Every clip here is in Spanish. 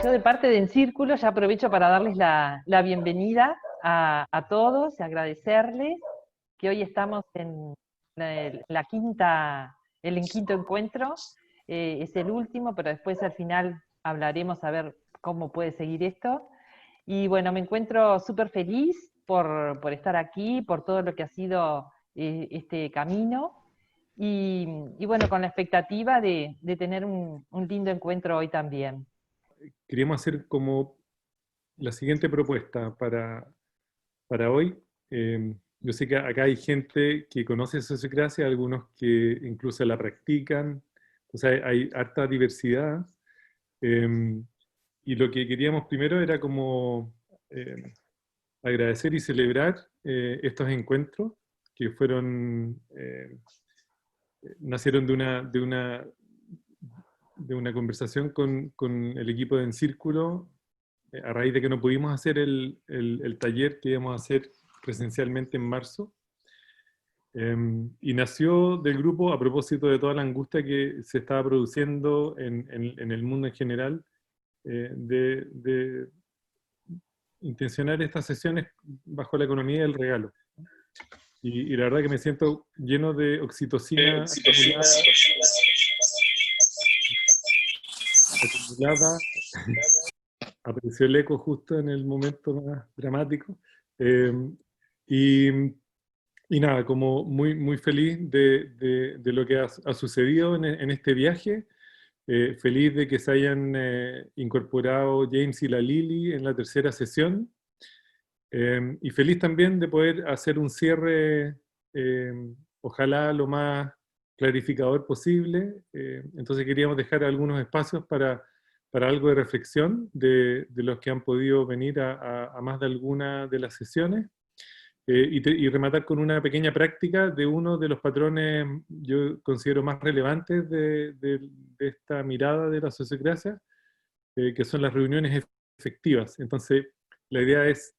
Yo de parte de En Círculo ya aprovecho para darles la bienvenida a todos y agradecerles que hoy estamos en el quinto encuentro. Es el último, pero después al final hablaremos a ver cómo puede seguir esto. Y bueno, me encuentro súper feliz por estar aquí, por todo lo que ha sido este camino. Y bueno, con la expectativa de tener un lindo encuentro hoy también. Queríamos hacer como la siguiente propuesta para hoy. Yo sé que acá hay gente que conoce sociocracia, algunos que incluso la practican, o sea, hay harta diversidad. Eh, y lo que queríamos primero era como agradecer y celebrar estos encuentros que nacieron de una conversación con el equipo de En Círculo, a raíz de que no pudimos hacer el taller que íbamos a hacer presencialmente en marzo. Y nació del grupo a propósito de toda la angustia que se estaba produciendo en el mundo en general, de intencionar estas sesiones bajo la economía del regalo. Y la verdad que me siento lleno de oxitocina acumulada. Apareció el eco justo en el momento más dramático. Eh, y, y nada, como muy, muy feliz de lo que ha sucedido en este viaje. Feliz de que se hayan incorporado James y la Lili en la tercera sesión. Y feliz también de poder hacer un cierre, eh, ojalá lo más clarificador posible. Entonces queríamos dejar algunos espacios para algo de reflexión de los que han podido venir a más de alguna de las sesiones. Y rematar con una pequeña práctica de uno de los patrones yo considero más relevantes de esta mirada de la sociocracia, que son las reuniones efectivas. Entonces, la idea es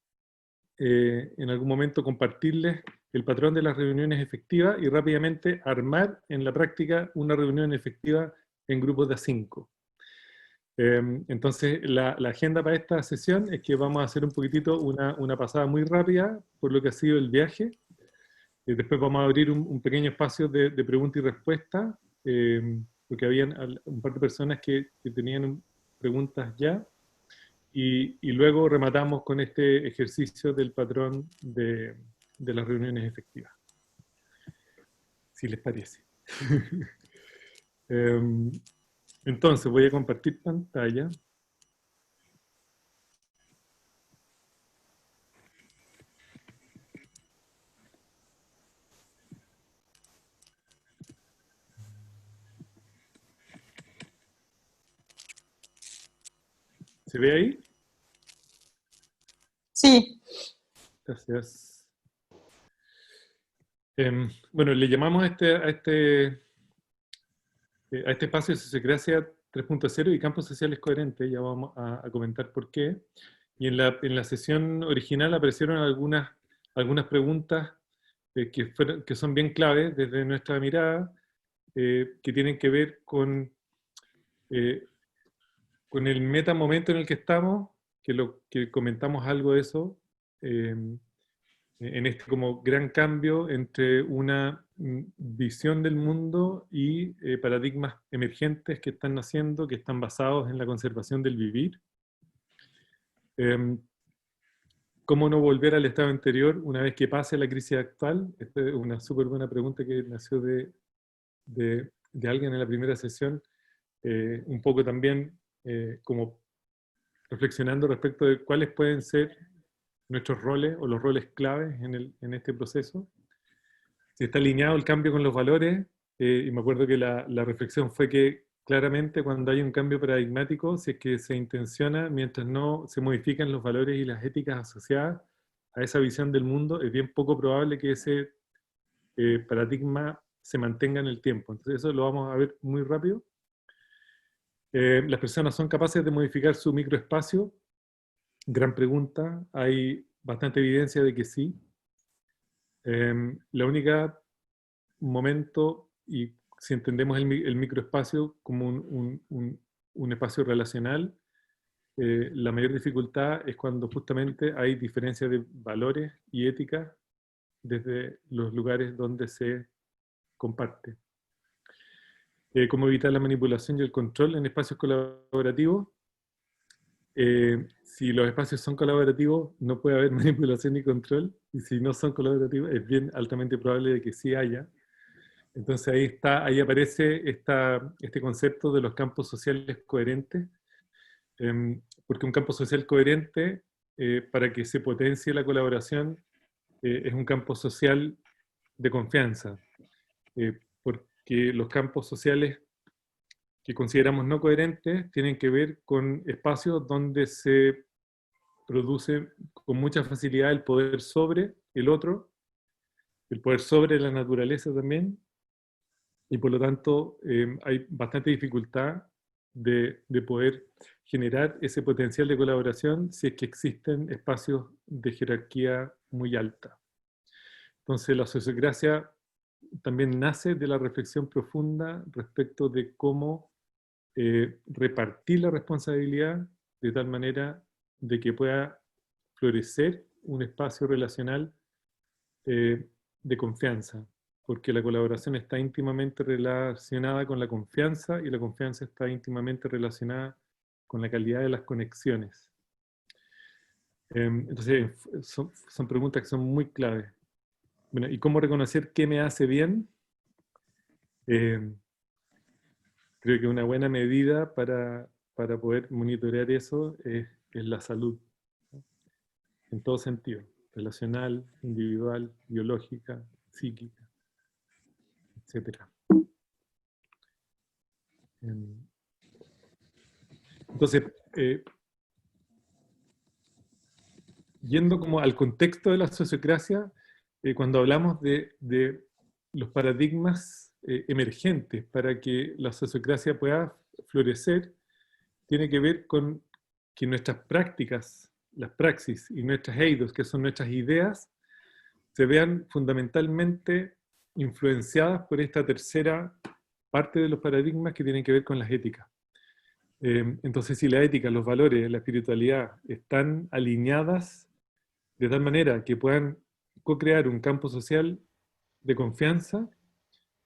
en algún momento compartirles el patrón de las reuniones efectivas y rápidamente armar en la práctica una reunión efectiva en grupos de a 5. Entonces, la agenda para esta sesión es que vamos a hacer un poquitito una pasada muy rápida por lo que ha sido el viaje. Después vamos a abrir un pequeño espacio de pregunta y respuesta, porque habían un par de personas que tenían preguntas ya. Y luego rematamos con este ejercicio del patrón de las reuniones efectivas, si les parece. Entonces, voy a compartir pantalla. ¿Se ve ahí? Sí. Gracias. Bueno, le llamamos a este espacio de Sociocracia 3.0 y campos sociales coherentes, ya vamos a comentar por qué. Y en la sesión original aparecieron algunas preguntas que son bien claves desde nuestra mirada, que tienen que ver eh, con el metamomento en el que estamos, que comentamos algo de eso, en este como gran cambio entre una visión del mundo y paradigmas emergentes que están naciendo, que están basados en la conservación del vivir. ¿Cómo no volver al estado anterior una vez que pase la crisis actual? Esta es una súper buena pregunta que nació de alguien en la primera sesión, un poco también como reflexionando respecto de cuáles pueden ser nuestros roles o los roles claves en este proceso. Si está alineado el cambio con los valores, y me acuerdo que la reflexión fue que claramente cuando hay un cambio paradigmático, si es que se intenciona, mientras no se modifican los valores y las éticas asociadas a esa visión del mundo, es bien poco probable que ese paradigma se mantenga en el tiempo. Entonces eso lo vamos a ver muy rápido. Las personas son capaces de modificar su microespacio. Gran pregunta. Hay bastante evidencia de que sí. La única momento, y si entendemos el microespacio como un espacio relacional, la mayor dificultad es cuando justamente hay diferencias de valores y ética desde los lugares donde se comparte. ¿Cómo evitar la manipulación y el control en espacios colaborativos? Si los espacios son colaborativos, no puede haber manipulación ni control, y si no son colaborativos, es bien altamente probable de que sí haya. Entonces ahí aparece este concepto de los campos sociales coherentes, porque un campo social coherente, para que se potencie la colaboración, es un campo social de confianza, porque los campos sociales que consideramos no coherentes tienen que ver con espacios donde se produce con mucha facilidad el poder sobre el otro, el poder sobre la naturaleza también, y por lo tanto hay bastante dificultad de poder generar ese potencial de colaboración si es que existen espacios de jerarquía muy alta. Entonces la sociocracia también nace de la reflexión profunda respecto de cómo repartir la responsabilidad de tal manera de que pueda florecer un espacio relacional de confianza, porque la colaboración está íntimamente relacionada con la confianza y la confianza está íntimamente relacionada con la calidad de las conexiones. Entonces, son preguntas que son muy claves. Bueno, ¿y cómo reconocer qué me hace bien? Creo que una buena medida para poder monitorear eso es la salud, ¿no? En todo sentido, relacional, individual, biológica, psíquica, etcétera. Entonces, yendo como al contexto de la sociocracia, cuando hablamos de los paradigmas emergentes para que la sociocracia pueda florecer, tiene que ver con que nuestras prácticas, las praxis y nuestras eidos, que son nuestras ideas, se vean fundamentalmente influenciadas por esta tercera parte de los paradigmas que tienen que ver con las éticas. Entonces, si la ética, los valores, la espiritualidad están alineadas de tal manera que puedan co-crear un campo social de confianza,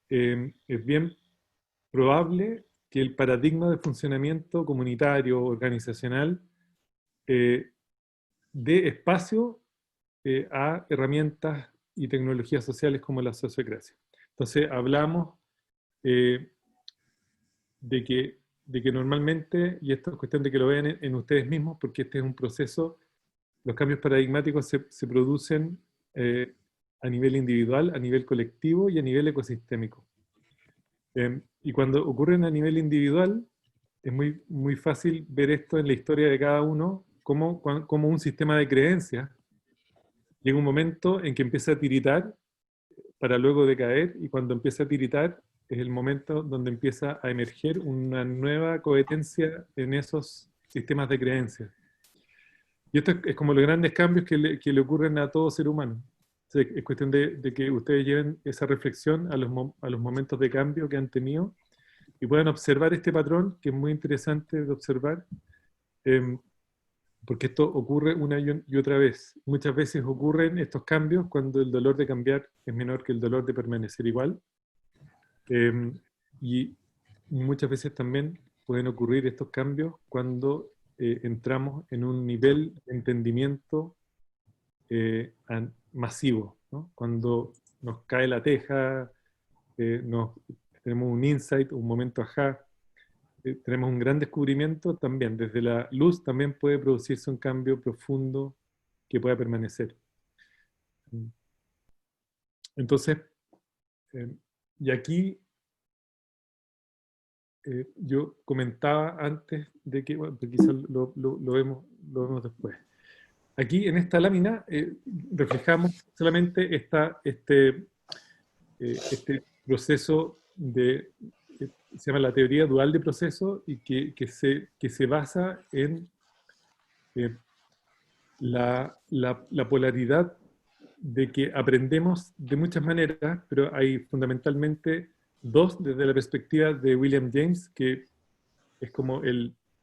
es bien probable que el paradigma de funcionamiento comunitario, organizacional, dé espacio a herramientas y tecnologías sociales como la sociocracia. Entonces, hablamos de que normalmente, y esto es cuestión de que lo vean en ustedes mismos, porque este es un proceso, los cambios paradigmáticos se producen a nivel individual, a nivel colectivo y a nivel ecosistémico. Y cuando ocurren a nivel individual, es muy, muy fácil ver esto en la historia de cada uno, como un sistema de creencias llega un momento en que empieza a tiritar para luego decaer, y cuando empieza a tiritar es el momento donde empieza a emerger una nueva coherencia en esos sistemas de creencias. Y esto es como los grandes cambios que le ocurren a todo ser humano. O sea, es cuestión de que ustedes lleven esa reflexión a los momentos de cambio que han tenido y puedan observar este patrón, que es muy interesante de observar, porque esto ocurre una y otra vez. Muchas veces ocurren estos cambios cuando el dolor de cambiar es menor que el dolor de permanecer igual. Y muchas veces también pueden ocurrir estos cambios cuando entramos en un nivel de entendimiento masivo, ¿no? Cuando nos cae la teja, tenemos un insight, un momento ajá, tenemos un gran descubrimiento también. Desde la luz también puede producirse un cambio profundo que pueda permanecer. Entonces, y aquí yo comentaba antes de que, bueno, quizás lo vemos después. Aquí en esta lámina reflejamos solamente este proceso se llama la teoría dual de proceso, y que se basa en la polaridad de que aprendemos de muchas maneras, pero hay fundamentalmente dos desde la perspectiva de William James, que es como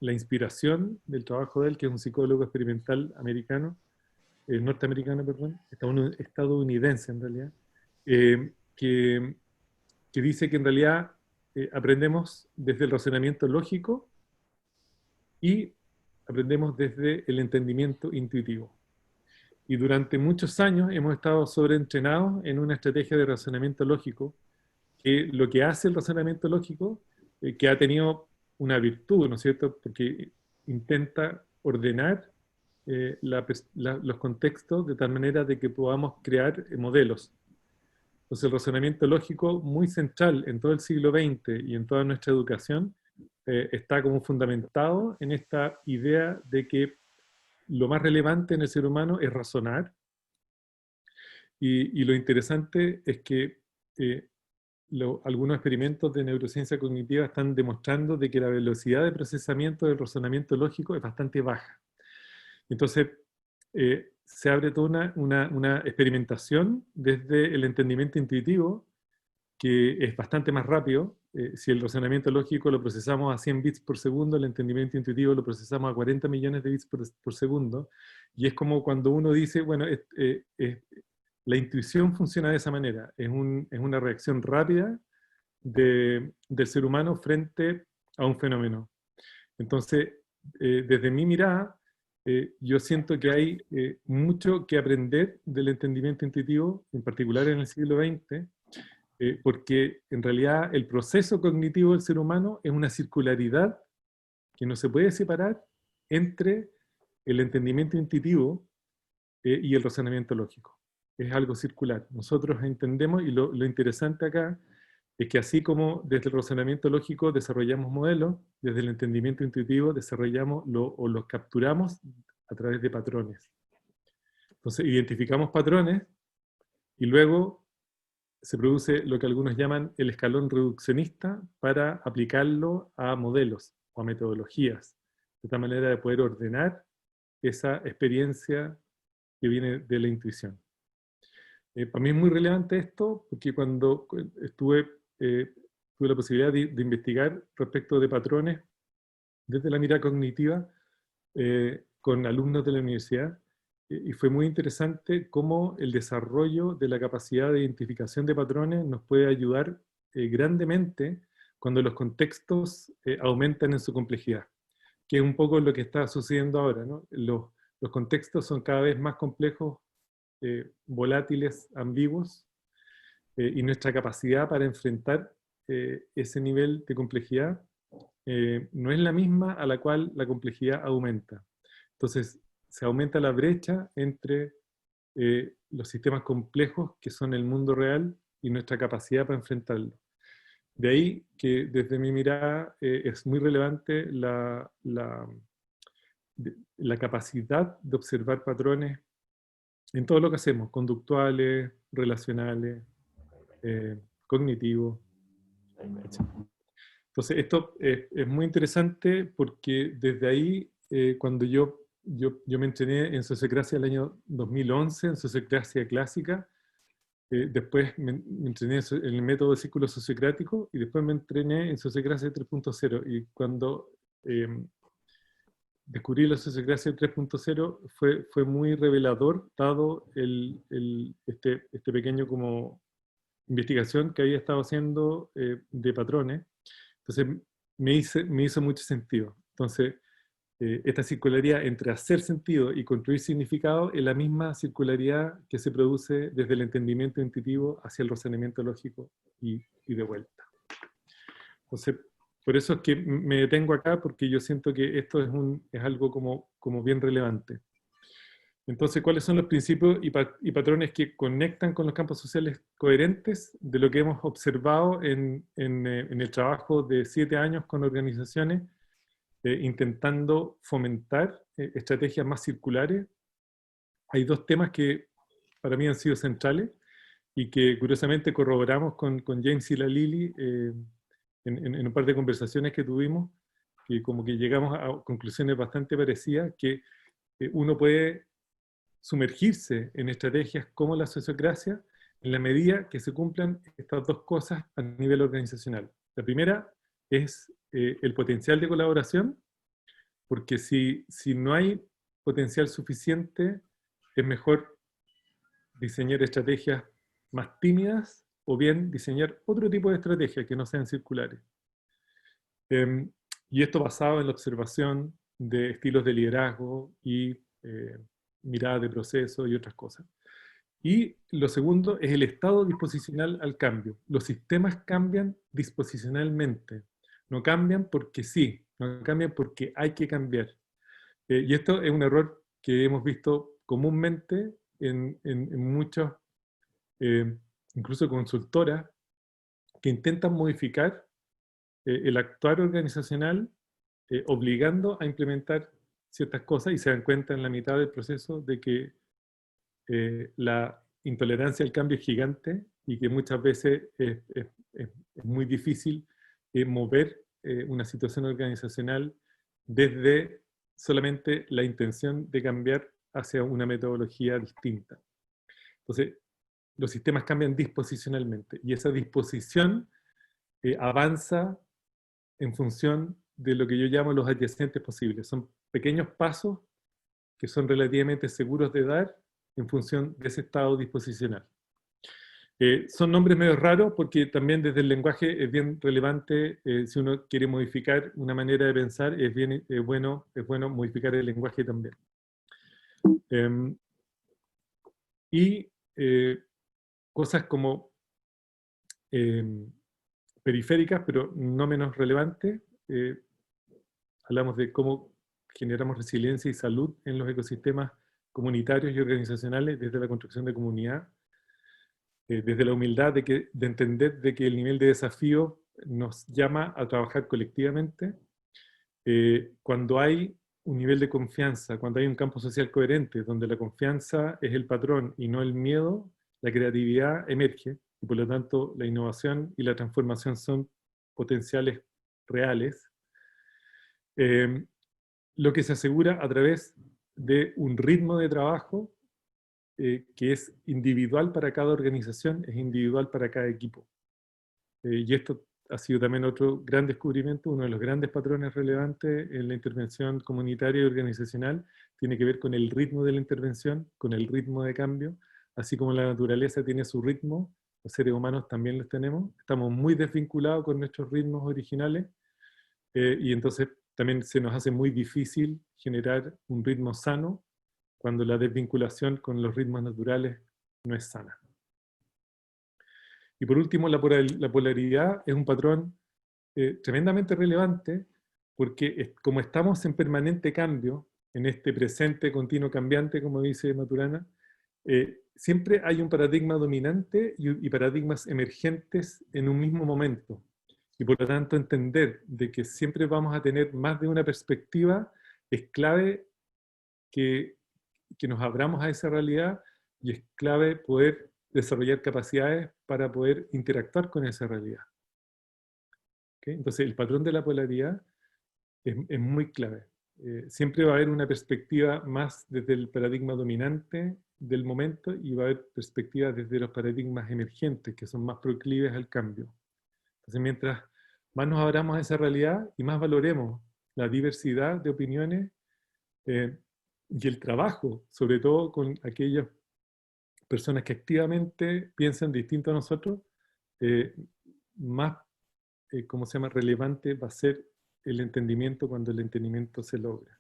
la inspiración del trabajo de él, que es un psicólogo experimental americano, norteamericano, perdón, estadounidense en realidad, eh, que, que dice que en realidad aprendemos desde el razonamiento lógico y aprendemos desde el entendimiento intuitivo. Y durante muchos años hemos estado sobreentrenados en una estrategia de razonamiento lógico, que lo que hace el razonamiento lógico, que ha tenido una virtud, ¿no es cierto? Porque intenta ordenar los contextos de tal manera de que podamos crear modelos. Entonces el razonamiento lógico, muy central en todo el siglo XX y en toda nuestra educación, está como fundamentado en esta idea de que lo más relevante en el ser humano es razonar, y lo interesante es que algunos experimentos de neurociencia cognitiva están demostrando de que la velocidad de procesamiento del razonamiento lógico es bastante baja. Entonces, se abre toda una experimentación desde el entendimiento intuitivo, que es bastante más rápido. Si el razonamiento lógico lo procesamos a 100 bits por segundo, el entendimiento intuitivo lo procesamos a 40 millones de bits por segundo. Y es como cuando uno dice, bueno, la intuición funciona de esa manera. Es una reacción rápida del ser humano frente a un fenómeno. Entonces, desde mi mirada, yo siento que hay mucho que aprender del entendimiento intuitivo, en particular en el siglo XX, porque en realidad el proceso cognitivo del ser humano es una circularidad que no se puede separar entre el entendimiento intuitivo y el razonamiento lógico. Es algo circular. Nosotros entendemos, y lo interesante acá es que así como desde el razonamiento lógico desarrollamos modelos, desde el entendimiento intuitivo desarrollamos o los capturamos a través de patrones. Entonces identificamos patrones y luego se produce lo que algunos llaman el escalón reduccionista para aplicarlo a modelos o a metodologías, de tal manera de poder ordenar esa experiencia que viene de la intuición. Para mí es muy relevante esto, porque cuando tuve la posibilidad de investigar respecto de patrones desde la mirada cognitiva con alumnos de la universidad, y fue muy interesante cómo el desarrollo de la capacidad de identificación de patrones nos puede ayudar grandemente cuando los contextos aumentan en su complejidad, que es un poco lo que está sucediendo ahora, ¿no? Los contextos son cada vez más complejos, volátiles, ambiguos, y nuestra capacidad para enfrentar ese nivel de complejidad no es la misma a la cual la complejidad aumenta. Entonces, se aumenta la brecha entre los sistemas complejos que son el mundo real y nuestra capacidad para enfrentarlo. De ahí que desde mi mirada es muy relevante la capacidad de observar patrones en todo lo que hacemos, conductuales, relacionales, cognitivos, etc. Entonces, esto es muy interesante porque desde ahí, cuando yo me entrené en sociocracia el año 2011, en sociocracia clásica, después me entrené en el método de círculo sociocrático y después me entrené en sociocracia 3.0. Y cuando descubrí la sociocracia 3.0 fue muy revelador, dado este pequeño como investigación que había estado haciendo de patrones. Entonces me hizo mucho sentido. Entonces, esta circularidad entre hacer sentido y construir significado es la misma circularidad que se produce desde el entendimiento intuitivo hacia el razonamiento lógico y de vuelta. Entonces, por eso es que me detengo acá, porque yo siento que esto es algo como bien relevante. Entonces, ¿cuáles son los principios y patrones que conectan con los campos sociales coherentes de lo que hemos observado en el trabajo de 7 años con organizaciones, intentando fomentar estrategias más circulares? Hay 2 temas que para mí han sido centrales y que curiosamente corroboramos con James y la Lili en un par de conversaciones que tuvimos, que como que llegamos a conclusiones bastante parecidas, que uno puede sumergirse en estrategias como la sociocracia en la medida que se cumplan estas 2 cosas a nivel organizacional. La primera es el potencial de colaboración, porque si no hay potencial suficiente, es mejor diseñar estrategias más tímidas o bien diseñar otro tipo de estrategias que no sean circulares. Y esto basado en la observación de estilos de liderazgo y mirada de proceso y otras cosas. Y lo segundo es el estado disposicional al cambio. Los sistemas cambian disposicionalmente. No cambian porque sí, no cambian porque hay que cambiar. Y esto es un error que hemos visto comúnmente en muchas, incluso consultoras, que intentan modificar el actuar organizacional obligando a implementar ciertas cosas y se dan cuenta en la mitad del proceso de que la intolerancia al cambio es gigante y que muchas veces es muy difícil mover una situación organizacional desde solamente la intención de cambiar hacia una metodología distinta. Entonces, los sistemas cambian disposicionalmente y esa disposición avanza en función de lo que yo llamo los adyacentes posibles. Son pequeños pasos que son relativamente seguros de dar en función de ese estado disposicional. Son nombres medio raros porque también desde el lenguaje es bien relevante, si uno quiere modificar una manera de pensar, es bueno modificar el lenguaje también. Y cosas como periféricas, pero no menos relevantes, hablamos de cómo generamos resiliencia y salud en los ecosistemas comunitarios y organizacionales desde la construcción de comunidad, desde la humildad de entender de que el nivel de desafío nos llama a trabajar colectivamente. Cuando hay un nivel de confianza, cuando hay un campo social coherente, donde la confianza es el patrón y no el miedo, la creatividad emerge, y por lo tanto la innovación y la transformación son potenciales reales. Lo que se asegura a través de un ritmo de trabajo que es individual para cada organización, es individual para cada equipo. Y esto ha sido también otro gran descubrimiento, uno de los grandes patrones relevantes en la intervención comunitaria y organizacional, tiene que ver con el ritmo de la intervención, con el ritmo de cambio, así como la naturaleza tiene su ritmo, los seres humanos también los tenemos, estamos muy desvinculados con nuestros ritmos originales, y entonces también se nos hace muy difícil generar un ritmo sano cuando la desvinculación con los ritmos naturales no es sana. Y por último, la polaridad es un patrón tremendamente relevante porque como estamos en permanente cambio, en este presente continuo cambiante, como dice Maturana, siempre hay un paradigma dominante y paradigmas emergentes en un mismo momento. Y por lo tanto entender de que siempre vamos a tener más de una perspectiva es clave que nos abramos a esa realidad y es clave poder desarrollar capacidades para poder interactuar con esa realidad. ¿Okay? Entonces el patrón de la polaridad es muy clave. Siempre va a haber una perspectiva más desde el paradigma dominante del momento y va a haber perspectivas desde los paradigmas emergentes que son más proclives al cambio. Entonces mientras más nos abramos a esa realidad y más valoremos la diversidad de opiniones y el trabajo, sobre todo con aquellas personas que activamente piensan distinto a nosotros, más, ¿cómo se llama?, relevante va a ser el entendimiento cuando el entendimiento se logra.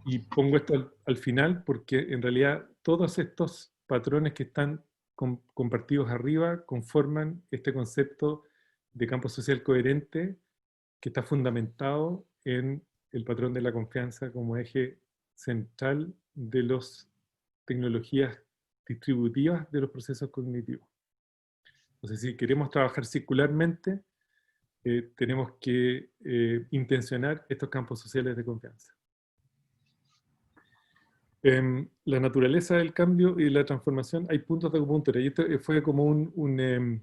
Y pongo esto al final porque en realidad todos estos patrones que están compartidos arriba conforman este concepto de campo social coherente que está fundamentado en el patrón de la confianza como eje central de las tecnologías distributivas de los procesos cognitivos. Entonces, si queremos trabajar circularmente, tenemos que intencionar estos campos sociales de confianza. La naturaleza del cambio y la transformación, hay puntos de acupuntura, y esto fue como un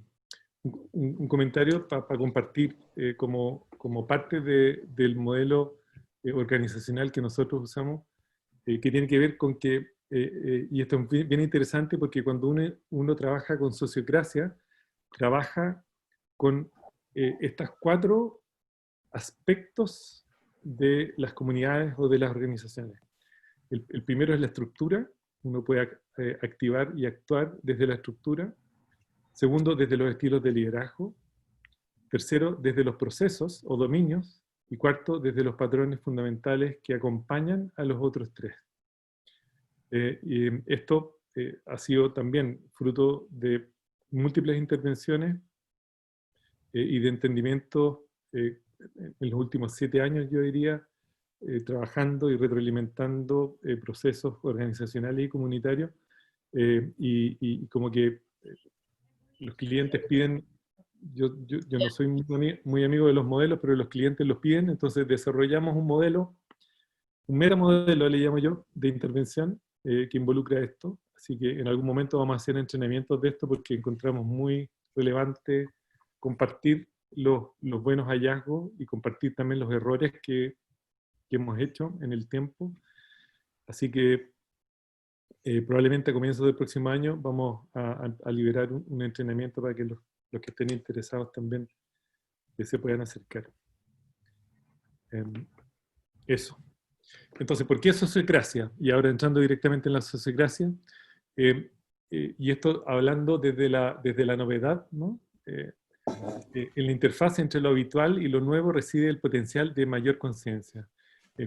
comentario para compartir como parte del modelo organizacional que nosotros usamos, que tiene que ver con que, y esto es bien interesante porque cuando uno trabaja con sociocracia, trabaja con estas 4 aspectos de las comunidades o de las organizaciones. El primero es la estructura. Uno puede activar y actuar desde la estructura. Segundo, desde los estilos de liderazgo. Tercero, desde los procesos o dominios. Y cuarto, desde los patrones fundamentales que acompañan a los otros 3. Y esto ha sido también fruto de múltiples intervenciones y de entendimiento en los últimos 7 años, yo diría, trabajando y retroalimentando procesos organizacionales y comunitarios, y como que los clientes piden, yo no soy muy amigo de los modelos, pero los clientes los piden, entonces desarrollamos un modelo, un metamodelo le llamo yo, de intervención que involucra esto, así que en algún momento vamos a hacer entrenamientos de esto porque encontramos muy relevante compartir los buenos hallazgos y compartir también los errores que hemos hecho en el tiempo. Así que probablemente a comienzos del próximo año vamos a liberar un entrenamiento para que los que estén interesados también se puedan acercar. Eso. Entonces, ¿por qué sociocracia? Y ahora entrando directamente en la sociocracia, y esto hablando desde la novedad, ¿no? En la interfaz entre lo habitual y lo nuevo reside el potencial de mayor conciencia.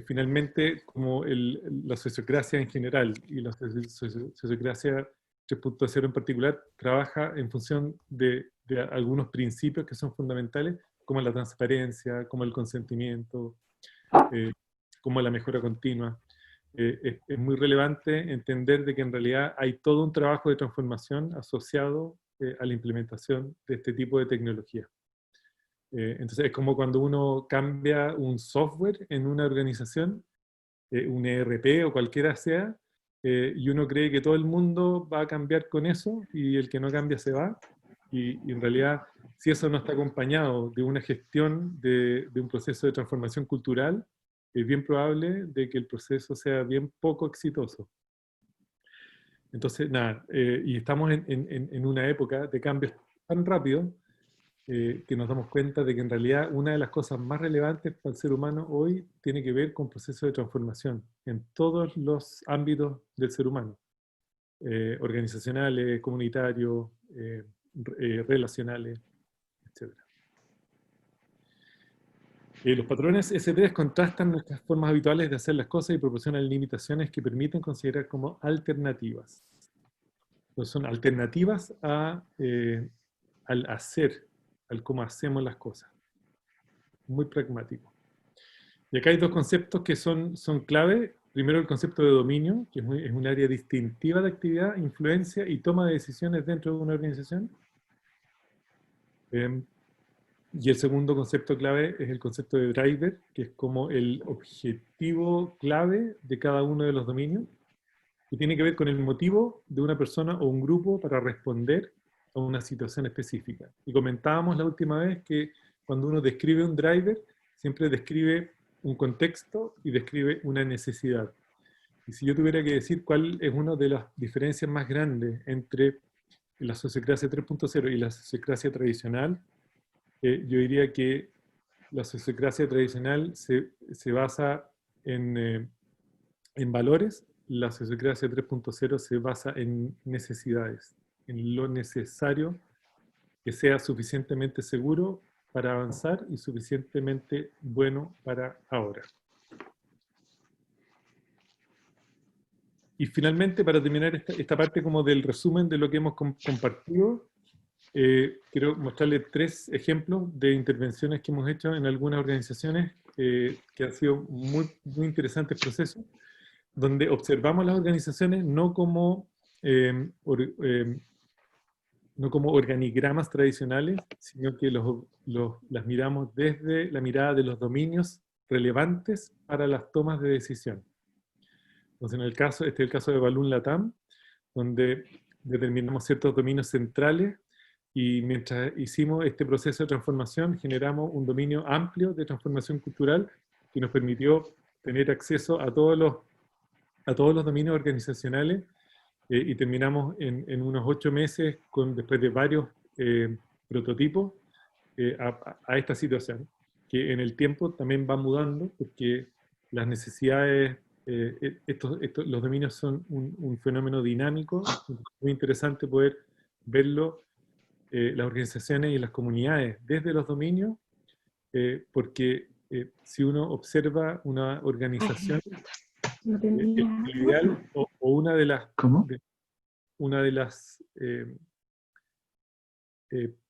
Finalmente, como la sociocracia en general y la sociocracia 3.0 en particular, trabaja en función de algunos principios que son fundamentales, como la transparencia, como el consentimiento, como la mejora continua. Es muy relevante entender de que en realidad hay todo un trabajo de transformación asociado a la implementación de este tipo de tecnología. Entonces es como cuando uno cambia un software en una organización, un ERP o cualquiera sea, y uno cree que todo el mundo va a cambiar con eso y el que no cambia se va. Y en realidad, si eso no está acompañado de una gestión de un proceso de transformación cultural, es bien probable de que el proceso sea bien poco exitoso. Entonces, nada, y estamos en una época de cambios tan rápidos que nos damos cuenta de que en realidad una de las cosas más relevantes para el ser humano hoy tiene que ver con procesos de transformación en todos los ámbitos del ser humano, organizacionales, comunitarios, relacionales, etc. Los patrones S3 contrastan nuestras formas habituales de hacer las cosas y proporcionan limitaciones que permiten considerar como alternativas. Entonces son alternativas al hacer, al cómo hacemos las cosas. Muy pragmático. Y acá hay 2 conceptos que son clave. Primero el concepto de dominio, que es un área distintiva de actividad, influencia y toma de decisiones dentro de una organización. Y el segundo concepto clave es el concepto de driver, que es como el objetivo clave de cada uno de los dominios, que tiene que ver con el motivo de una persona o un grupo para responder a una situación específica. Y comentábamos la última vez que cuando uno describe un driver, siempre describe un contexto y describe una necesidad. Y si yo tuviera que decir cuál es una de las diferencias más grandes entre la sociocracia 3.0 y la sociocracia tradicional, yo diría que la sociocracia tradicional se basa en valores, la sociocracia 3.0 se basa en necesidades, en lo necesario que sea suficientemente seguro para avanzar y suficientemente bueno para ahora. Y finalmente, para terminar esta parte como del resumen de lo que hemos compartido, quiero mostrarles 3 ejemplos de intervenciones que hemos hecho en algunas organizaciones que han sido muy interesantes procesos, donde observamos las organizaciones no como organigramas tradicionales, sino que las miramos desde la mirada de los dominios relevantes para las tomas de decisión. Entonces, este es el caso de Balloon Latam, donde determinamos ciertos dominios centrales y mientras hicimos este proceso de transformación, generamos un dominio amplio de transformación cultural que nos permitió tener acceso a todos los dominios organizacionales y terminamos en unos 8 meses, después de varios prototipos, a esta situación, que en el tiempo también va mudando, porque las necesidades, los dominios son un fenómeno dinámico, muy interesante poder verlo, las organizaciones y las comunidades desde los dominios, porque si uno observa una organización, No tenía. el ideal o una de las, ¿Cómo? una de las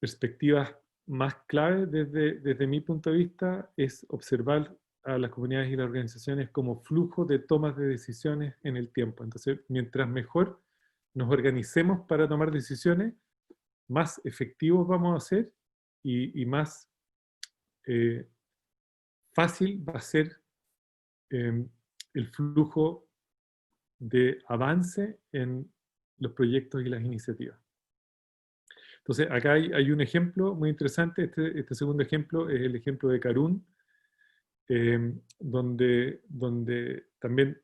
perspectivas más claves desde mi punto de vista es observar a las comunidades y las organizaciones como flujo de tomas de decisiones en el tiempo. Entonces, mientras mejor nos organicemos para tomar decisiones, más efectivos vamos a ser y más fácil va a ser el flujo de avance en los proyectos y las iniciativas. Entonces, acá hay un ejemplo muy interesante. Este segundo ejemplo es el ejemplo de Karun, donde también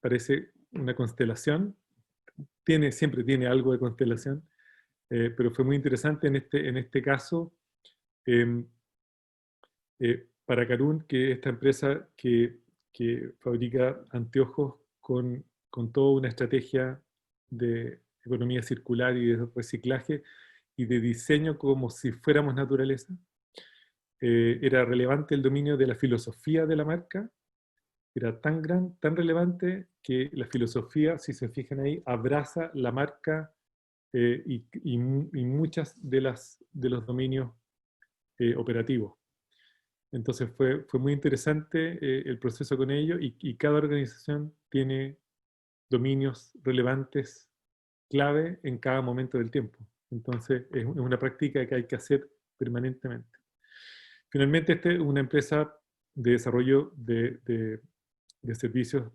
parece una constelación. Siempre tiene algo de constelación, pero fue muy interesante en este caso para Karun, que esta empresa que fabrica anteojos con toda una estrategia de economía circular y de reciclaje y de diseño como si fuéramos naturaleza. Era relevante el dominio de la filosofía de la marca, era tan relevante que la filosofía, si se fijan ahí, abraza la marca y muchas de los dominios operativos. Entonces fue muy interesante el proceso con ello y cada organización tiene dominios relevantes, clave en cada momento del tiempo. Entonces es una práctica que hay que hacer permanentemente. Finalmente, esta es una empresa de desarrollo de servicios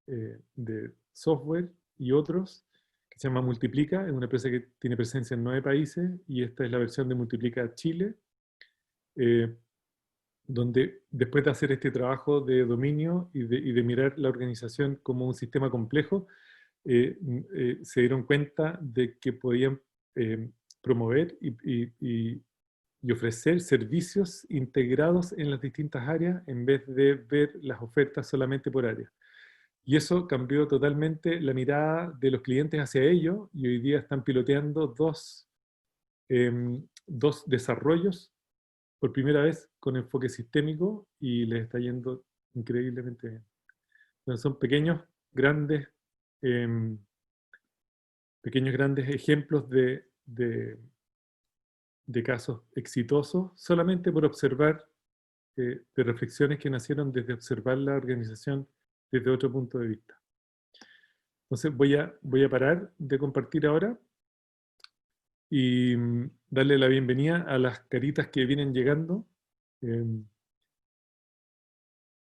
de software y otros, que se llama Multiplica. Es una empresa que tiene presencia en 9 países y esta es la versión de Multiplica Chile, donde después de hacer este trabajo de dominio y de mirar la organización como un sistema complejo, se dieron cuenta de que podían promover y ofrecer servicios integrados en las distintas áreas en vez de ver las ofertas solamente por área. Y eso cambió totalmente la mirada de los clientes hacia ello y hoy día están piloteando dos desarrollos por primera vez con enfoque sistémico y les está yendo increíblemente bien. Entonces son pequeños, grandes ejemplos de casos exitosos solamente por observar, de reflexiones que nacieron desde observar la organización desde otro punto de vista. Entonces voy a parar de compartir ahora y darle la bienvenida a las caritas que vienen llegando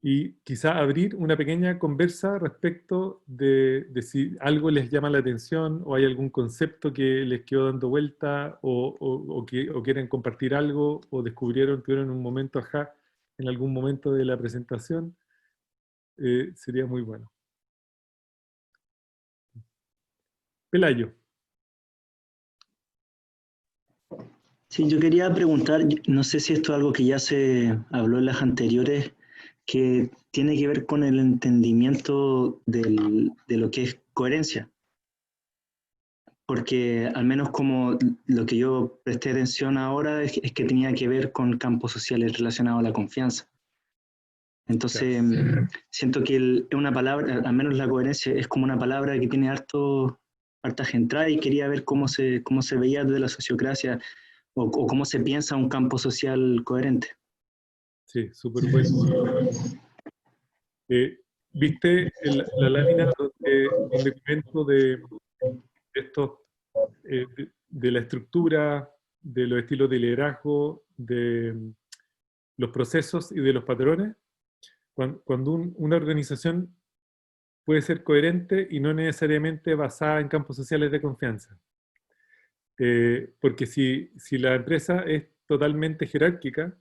y quizá abrir una pequeña conversa respecto de si algo les llama la atención o hay algún concepto que les quedó dando vuelta o quieren compartir algo o tuvieron un momento ajá en algún momento de la presentación, sería muy bueno. Pelayo. Sí, yo quería preguntar, no sé si esto es algo que ya se habló en las anteriores, que tiene que ver con el entendimiento de lo que es coherencia. Porque al menos como lo que yo presté atención ahora es que tenía que ver con campos sociales relacionados a la confianza. Entonces, siento que es una palabra, al menos la coherencia, es como una palabra que tiene hartas entradas y quería ver cómo se veía desde la sociocracia o cómo se piensa un campo social coherente. Sí, súper bueno. ¿Viste la lámina donde comento de estos, de la estructura, de los estilos de liderazgo, de los procesos y de los patrones? Cuando una organización puede ser coherente y no necesariamente basada en campos sociales de confianza. Porque si la empresa es totalmente jerárquica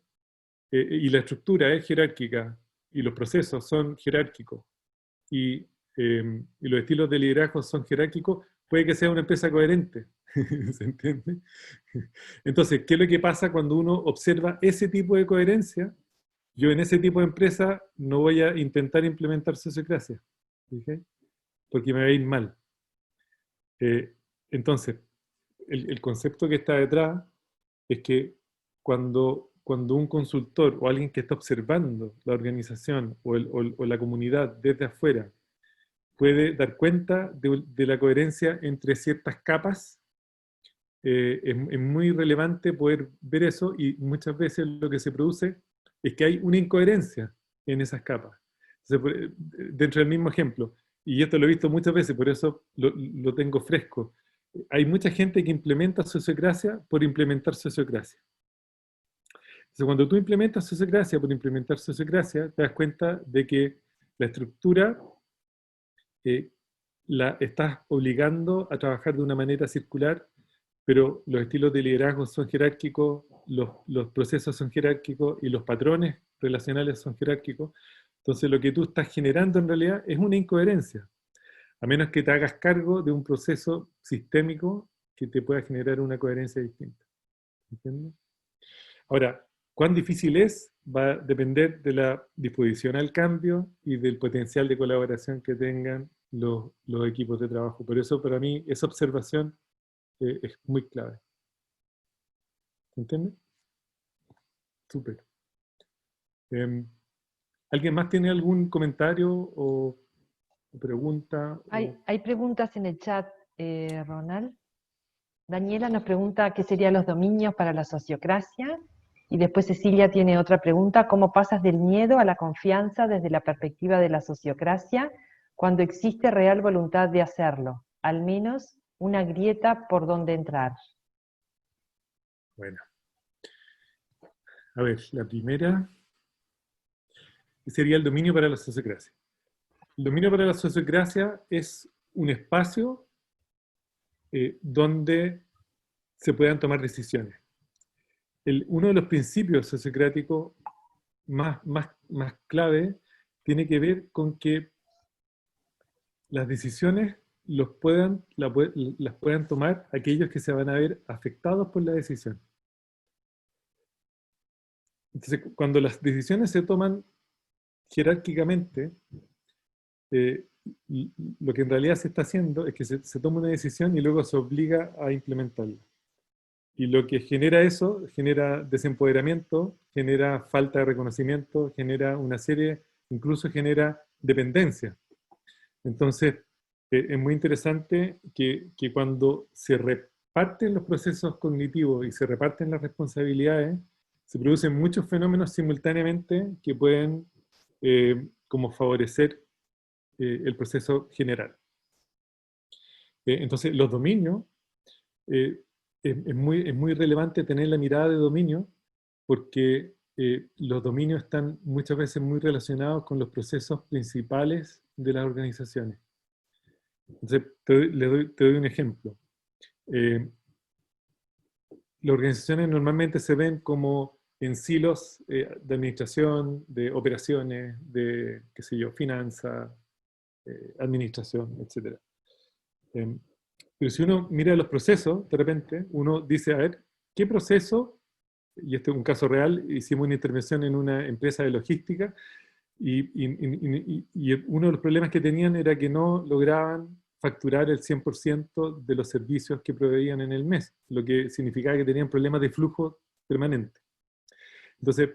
y la estructura es jerárquica y los procesos son jerárquicos y los estilos de liderazgo son jerárquicos, puede que sea una empresa coherente, ¿Se entiende? Entonces, ¿qué es lo que pasa cuando uno observa ese tipo de coherencia? Yo en ese tipo de empresa no voy a intentar implementar sociocracia, ¿ok? Porque me va a ir mal. Entonces, el concepto que está detrás es que cuando un consultor o alguien que está observando la organización o la comunidad desde afuera puede dar cuenta de la coherencia entre ciertas capas, es muy relevante poder ver eso, y muchas veces lo que se produce es que hay una incoherencia en esas capas. Entonces, dentro del mismo ejemplo, y esto lo he visto muchas veces, por eso lo tengo fresco, hay mucha gente que implementa sociocracia por implementar sociocracia. Entonces, cuando tú implementas sociocracia por implementar sociocracia, te das cuenta de que la estructura la estás obligando a trabajar de una manera circular, pero los estilos de liderazgo son jerárquicos, los procesos son jerárquicos y los patrones relacionales son jerárquicos. Entonces lo que tú estás generando en realidad es una incoherencia, a menos que te hagas cargo de un proceso sistémico que te pueda generar una coherencia distinta. ¿Entiendes? Ahora, ¿cuán difícil es? Va a depender de la disposición al cambio y del potencial de colaboración que tengan los equipos de trabajo. Por eso, para mí, esa observación es muy clave. ¿Entiendes? Súper. ¿Alguien más tiene algún comentario o pregunta? Hay preguntas en el chat, Ronald. Daniela nos pregunta qué serían los dominios para la sociocracia. Y después Cecilia tiene otra pregunta: ¿cómo pasas del miedo a la confianza desde la perspectiva de la sociocracia cuando existe real voluntad de hacerlo? Al menos una grieta por donde entrar. Bueno. A ver, la primera sería el dominio para la sociocracia. El dominio para la sociocracia es un espacio donde se puedan tomar decisiones. Uno de los principios sociocráticos más clave tiene que ver con que las decisiones las puedan tomar aquellos que se van a ver afectados por la decisión. Entonces, cuando las decisiones se toman jerárquicamente, lo que en realidad se está haciendo es que se toma una decisión y luego se obliga a implementarla. Y lo que genera eso, genera desempoderamiento, genera falta de reconocimiento, genera una serie, incluso genera dependencia. Entonces, es muy interesante que cuando se reparten los procesos cognitivos y se reparten las responsabilidades, se producen muchos fenómenos simultáneamente que pueden como favorecer el proceso general. Entonces, los dominios, es muy relevante tener la mirada de dominio, porque los dominios están muchas veces muy relacionados con los procesos principales de las organizaciones. Entonces, te doy un ejemplo. Las organizaciones normalmente se ven como en silos de administración, de operaciones, de, qué sé yo, finanzas, administración, etc. Pero si uno mira los procesos, de repente, uno dice, a ver, ¿qué proceso? Y este es un caso real, hicimos una intervención en una empresa de logística, y uno de los problemas que tenían era que no lograban facturar el 100% de los servicios que proveían en el mes, lo que significaba que tenían problemas de flujo permanente. Entonces,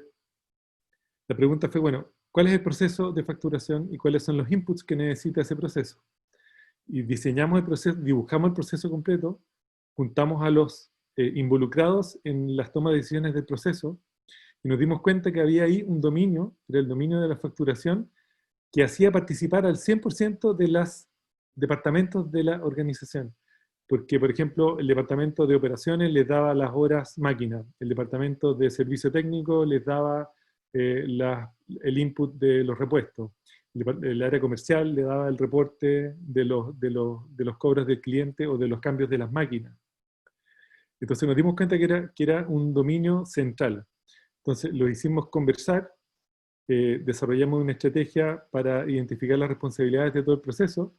la pregunta fue, bueno, ¿cuál es el proceso de facturación y cuáles son los inputs que necesita ese proceso? Y diseñamos el proceso, dibujamos el proceso completo, juntamos a los involucrados en las tomas de decisiones del proceso, y nos dimos cuenta que había ahí un dominio, era el dominio de la facturación, que hacía participar al 100% de los departamentos de la organización. Porque, por ejemplo, el departamento de operaciones les daba las horas máquina, el departamento de servicio técnico les daba el input de los repuestos, el área comercial le daba el reporte de los cobros del cliente o de los cambios de las máquinas. Entonces nos dimos cuenta que era un dominio central. Entonces lo hicimos conversar, desarrollamos una estrategia para identificar las responsabilidades de todo el proceso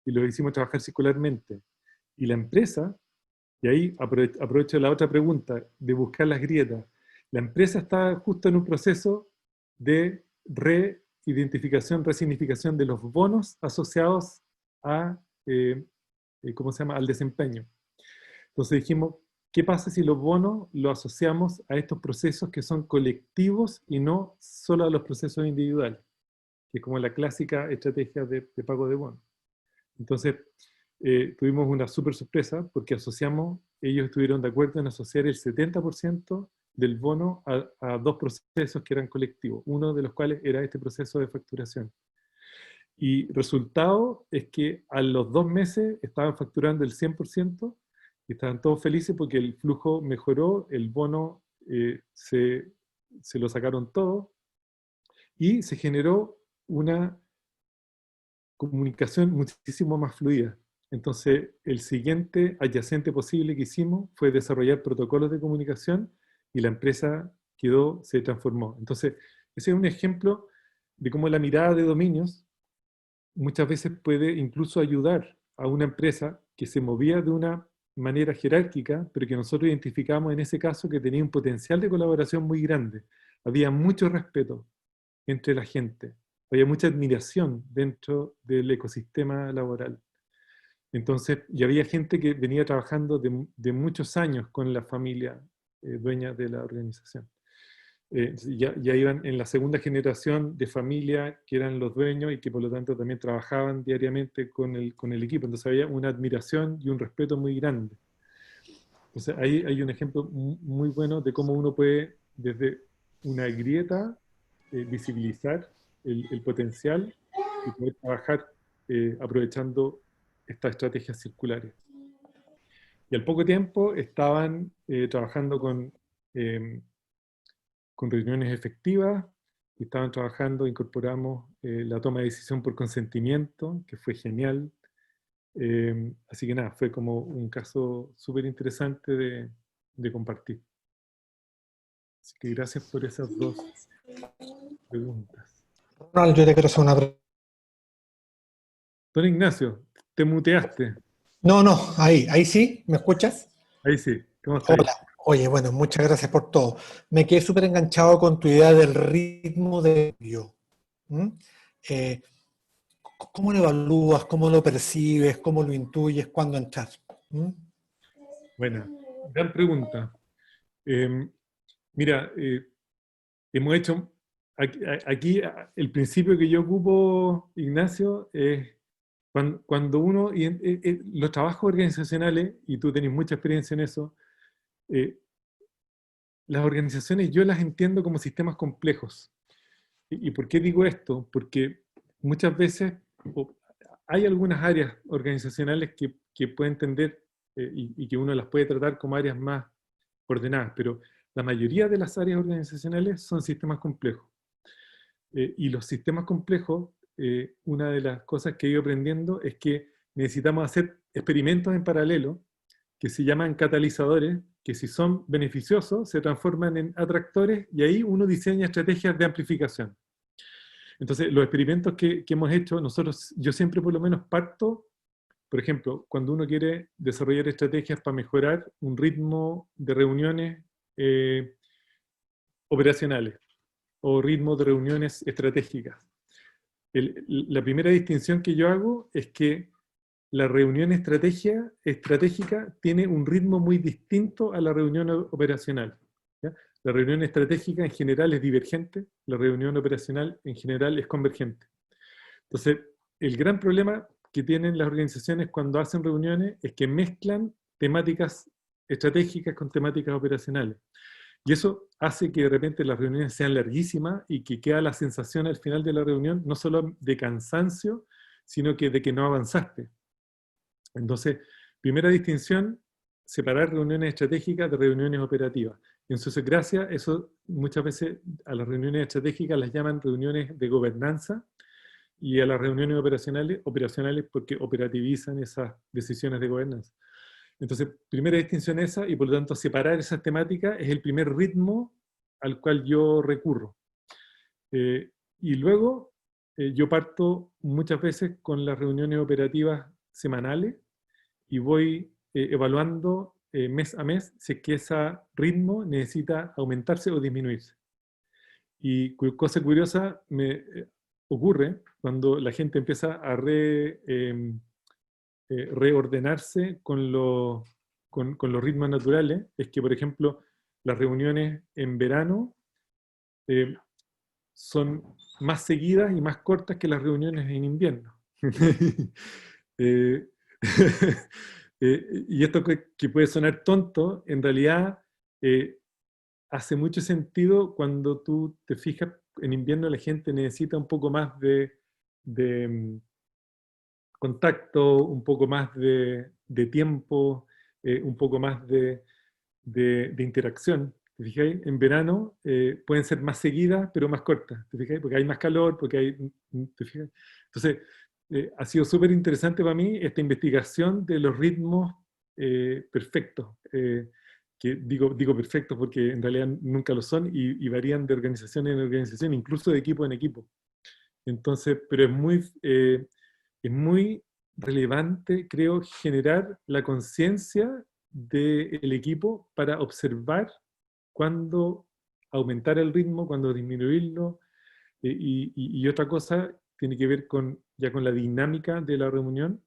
y lo hicimos trabajar circularmente. Y la empresa Y ahí aprovecho la otra pregunta, de buscar las grietas. La empresa está justo en un proceso de reidentificación, resignificación de los bonos asociados a, ¿cómo se llama?, al desempeño. Entonces dijimos, ¿qué pasa si los bonos los asociamos a estos procesos que son colectivos y no solo a los procesos individuales? Que es como la clásica estrategia de pago de bonos. Entonces, tuvimos una súper sorpresa porque ellos estuvieron de acuerdo en asociar el 70% del bono a dos procesos que eran colectivos, uno de los cuales era este proceso de facturación. Y resultado es que a los 2 meses estaban facturando el 100% y estaban todos felices porque el flujo mejoró, el bono se lo sacaron todo y se generó una comunicación muchísimo más fluida. Entonces, el siguiente adyacente posible que hicimos fue desarrollar protocolos de comunicación y la empresa se transformó. Entonces, ese es un ejemplo de cómo la mirada de dominios muchas veces puede incluso ayudar a una empresa que se movía de una manera jerárquica, pero que nosotros identificamos en ese caso que tenía un potencial de colaboración muy grande. Había mucho respeto entre la gente, había mucha admiración dentro del ecosistema laboral. Entonces, y había gente que venía trabajando de muchos años con la familia dueña de la organización. Ya iban en la segunda generación de familia que eran los dueños y que por lo tanto también trabajaban diariamente con el equipo. Entonces había una admiración y un respeto muy grande. Entonces ahí hay un ejemplo muy bueno de cómo uno puede, desde una grieta, visibilizar el potencial y poder trabajar aprovechando estas estrategias circulares. Y al poco tiempo estaban trabajando con reuniones efectivas, y estaban trabajando, incorporamos la toma de decisión por consentimiento, que fue genial. Así que nada, fue como un caso súper interesante de compartir. Así que gracias por esas 2 preguntas. Ronald, yo te quiero hacer una pregunta. Don Ignacio, te muteaste. No, ahí sí, ¿me escuchas? Ahí sí, ¿cómo estás? Hola, oye, bueno, muchas gracias por todo. Me quedé súper enganchado con tu idea del ritmo de cambio. ¿Cómo lo evalúas? ¿Cómo lo percibes? ¿Cómo lo intuyes? ¿Cuándo entrar? Buena, gran pregunta. Mira, hemos hecho, aquí el principio que yo ocupo, Ignacio, es cuando uno, los trabajos organizacionales, y tú tenés mucha experiencia en eso, las organizaciones yo las entiendo como sistemas complejos. ¿Y por qué digo esto? Porque muchas veces hay algunas áreas organizacionales que pueden entender y que uno las puede tratar como áreas más ordenadas, pero la mayoría de las áreas organizacionales son sistemas complejos. Y los sistemas complejos, una de las cosas que he ido aprendiendo es que necesitamos hacer experimentos en paralelo que se llaman catalizadores, que si son beneficiosos se transforman en atractores y ahí uno diseña estrategias de amplificación. Entonces, los experimentos que hemos hecho, yo siempre por lo menos parto, por ejemplo, cuando uno quiere desarrollar estrategias para mejorar un ritmo de reuniones operacionales o ritmo de reuniones estratégicas. La primera distinción que yo hago es que la reunión estratégica tiene un ritmo muy distinto a la reunión operacional. ¿Ya? La reunión estratégica en general es divergente, la reunión operacional en general es convergente. Entonces, el gran problema que tienen las organizaciones cuando hacen reuniones es que mezclan temáticas estratégicas con temáticas operacionales. Y eso hace que de repente las reuniones sean larguísimas y que queda la sensación al final de la reunión no solo de cansancio, sino que de que no avanzaste. Entonces, primera distinción, separar reuniones estratégicas de reuniones operativas. Y en su gracia, eso muchas veces a las reuniones estratégicas las llaman reuniones de gobernanza y a las reuniones operacionales porque operativizan esas decisiones de gobernanza. Entonces, primera distinción esa, y por lo tanto separar esas temáticas es el primer ritmo al cual yo recurro. Y luego, yo parto muchas veces con las reuniones operativas semanales y voy evaluando mes a mes si es que ese ritmo necesita aumentarse o disminuirse. Y cosa curiosa ocurre cuando la gente empieza a reordenarse con los ritmos naturales, es que, por ejemplo, las reuniones en verano son más seguidas y más cortas que las reuniones en invierno. Eh, y esto que puede sonar tonto, en realidad hace mucho sentido cuando tú te fijas, en invierno la gente necesita un poco más de contacto, un poco más de tiempo, un poco más de interacción. ¿Te fijáis? En verano pueden ser más seguidas, pero más cortas. ¿Te fijáis? Porque hay más calor, porque hay... ¿Te fijáis? Entonces, ha sido súper interesante para mí esta investigación de los ritmos perfectos. Que digo perfectos porque en realidad nunca lo son y varían de organización en organización, incluso de equipo en equipo. Entonces, pero es muy relevante, creo, generar la conciencia del equipo para observar cuándo aumentar el ritmo, cuándo disminuirlo. Y otra cosa tiene que ver ya con la dinámica de la reunión,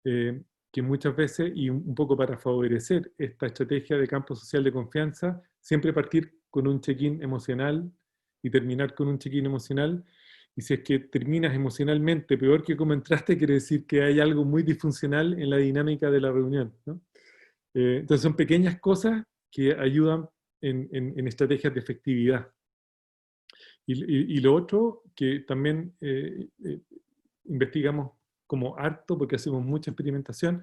que muchas veces, y un poco para favorecer esta estrategia de campo social de confianza, siempre partir con un check-in emocional y terminar con un check-in emocional. Y si es que terminas emocionalmente peor que como entraste, quiere decir que hay algo muy disfuncional en la dinámica de la reunión, ¿no? Entonces son pequeñas cosas que ayudan en estrategias de efectividad. Y lo otro que también investigamos como harto, porque hacemos mucha experimentación,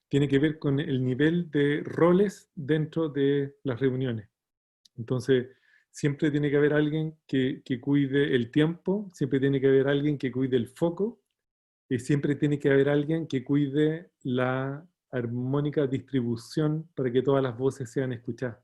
tiene que ver con el nivel de roles dentro de las reuniones. Entonces, siempre tiene que haber alguien que cuide el tiempo, siempre tiene que haber alguien que cuide el foco, y siempre tiene que haber alguien que cuide la armónica distribución para que todas las voces sean escuchadas.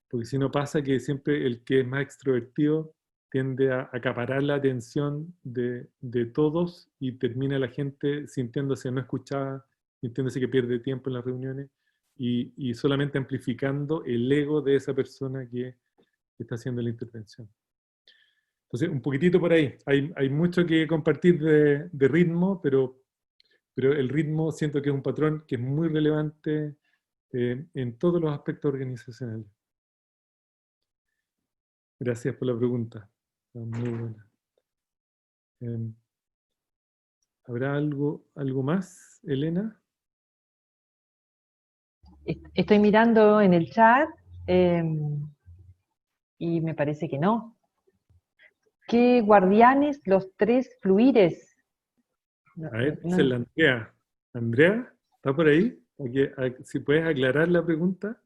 Porque si no pasa que siempre el que es más extrovertido tiende a acaparar la atención de todos y termina la gente sintiéndose no escuchada, sintiéndose que pierde tiempo en las reuniones y solamente amplificando el ego de esa persona que está haciendo la intervención. Entonces, un poquitito por ahí. Hay mucho que compartir de ritmo, pero el ritmo siento que es un patrón que es muy relevante en todos los aspectos organizacionales. Gracias por la pregunta. Está muy buena. ¿Habrá algo más, Elena? Estoy mirando en el chat y me parece que no. ¿Qué guardianes los tres fluires? A ver, dice la Andrea. Andrea, ¿está por ahí? Si puedes aclarar la pregunta.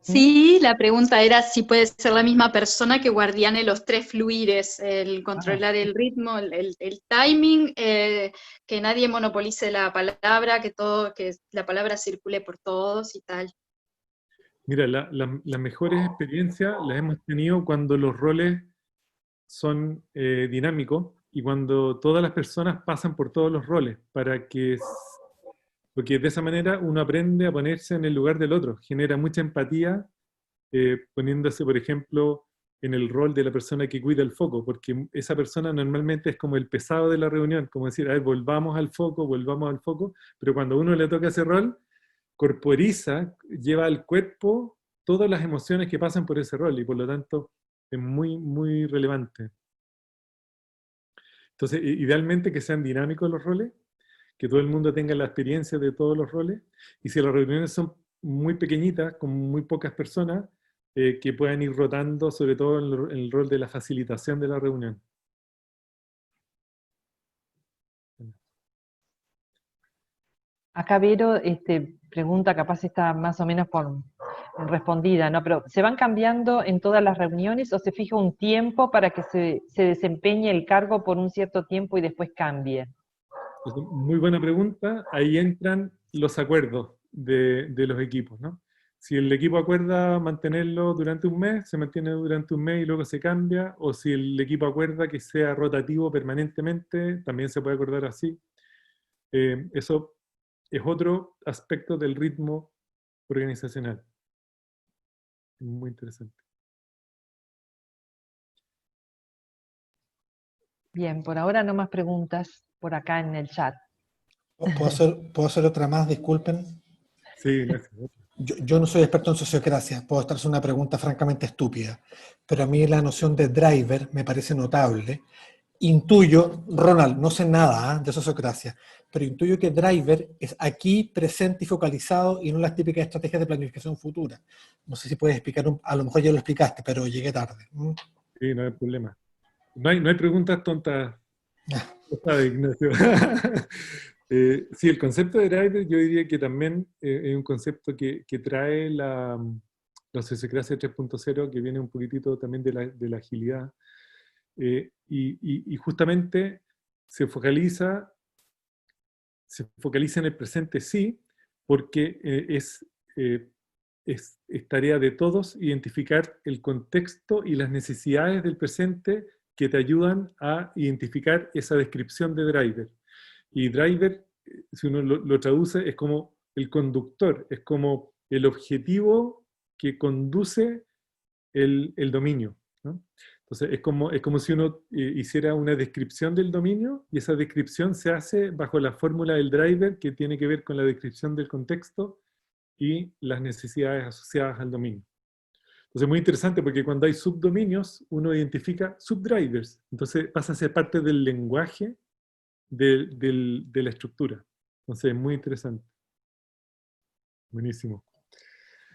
Sí, la pregunta era si puede ser la misma persona que guardiane los tres fluires, el controlar el ritmo, el timing, que nadie monopolice la palabra, que la palabra circule por todos y tal. Mira, las mejores experiencias las hemos tenido cuando los roles son dinámicos y cuando todas las personas pasan por todos los roles, porque de esa manera uno aprende a ponerse en el lugar del otro, genera mucha empatía poniéndose, por ejemplo, en el rol de la persona que cuida el foco, porque esa persona normalmente es como el pesado de la reunión, como decir, a ver, volvamos al foco, pero cuando a uno le toca ese rol, corporiza, lleva al cuerpo todas las emociones que pasan por ese rol, y por lo tanto es muy, muy relevante. Entonces, idealmente que sean dinámicos los roles, que todo el mundo tenga la experiencia de todos los roles, y si las reuniones son muy pequeñitas, con muy pocas personas, que puedan ir rotando, sobre todo en el rol de la facilitación de la reunión. Acá Vero pregunta, capaz está más o menos respondida, ¿no? Pero ¿se van cambiando en todas las reuniones o se fija un tiempo para que se desempeñe el cargo por un cierto tiempo y después cambie? Muy buena pregunta. Ahí entran los acuerdos de los equipos, ¿no? Si el equipo acuerda mantenerlo durante un mes, se mantiene durante un mes y luego se cambia, o si el equipo acuerda que sea rotativo permanentemente, también se puede acordar así. Eso es otro aspecto del ritmo organizacional. Muy interesante. Bien, por ahora no más preguntas por acá en el chat. ¿Puedo hacer otra más? Disculpen. Sí, gracias. Yo no soy experto en sociocracia, puedo estar haciendo una pregunta francamente estúpida, pero a mí la noción de driver me parece notable. Intuyo, Ronald, no sé nada de sociocracia, pero intuyo que driver es aquí, presente y focalizado y no las típicas estrategias de planificación futura. No sé si puedes explicar, a lo mejor ya lo explicaste, pero llegué tarde. Sí, no hay problema. No hay preguntas tontas. Lo sabe, Ignacio. Sí, el concepto de driver yo diría que también es un concepto que trae la sociocracia 3.0, que viene un poquitito también de la agilidad. Y justamente se focaliza en el presente, sí, porque es tarea de todos identificar el contexto y las necesidades del presente que te ayudan a identificar esa descripción de driver. Y driver, si uno lo traduce, es como el conductor, es como el objetivo que conduce el dominio, ¿no? Entonces, es como si uno hiciera una descripción del dominio y esa descripción se hace bajo la fórmula del driver que tiene que ver con la descripción del contexto y las necesidades asociadas al dominio. Entonces, muy interesante porque cuando hay subdominios, uno identifica subdrivers. Entonces, pasa a ser parte del lenguaje de la estructura. Entonces, es muy interesante. Buenísimo.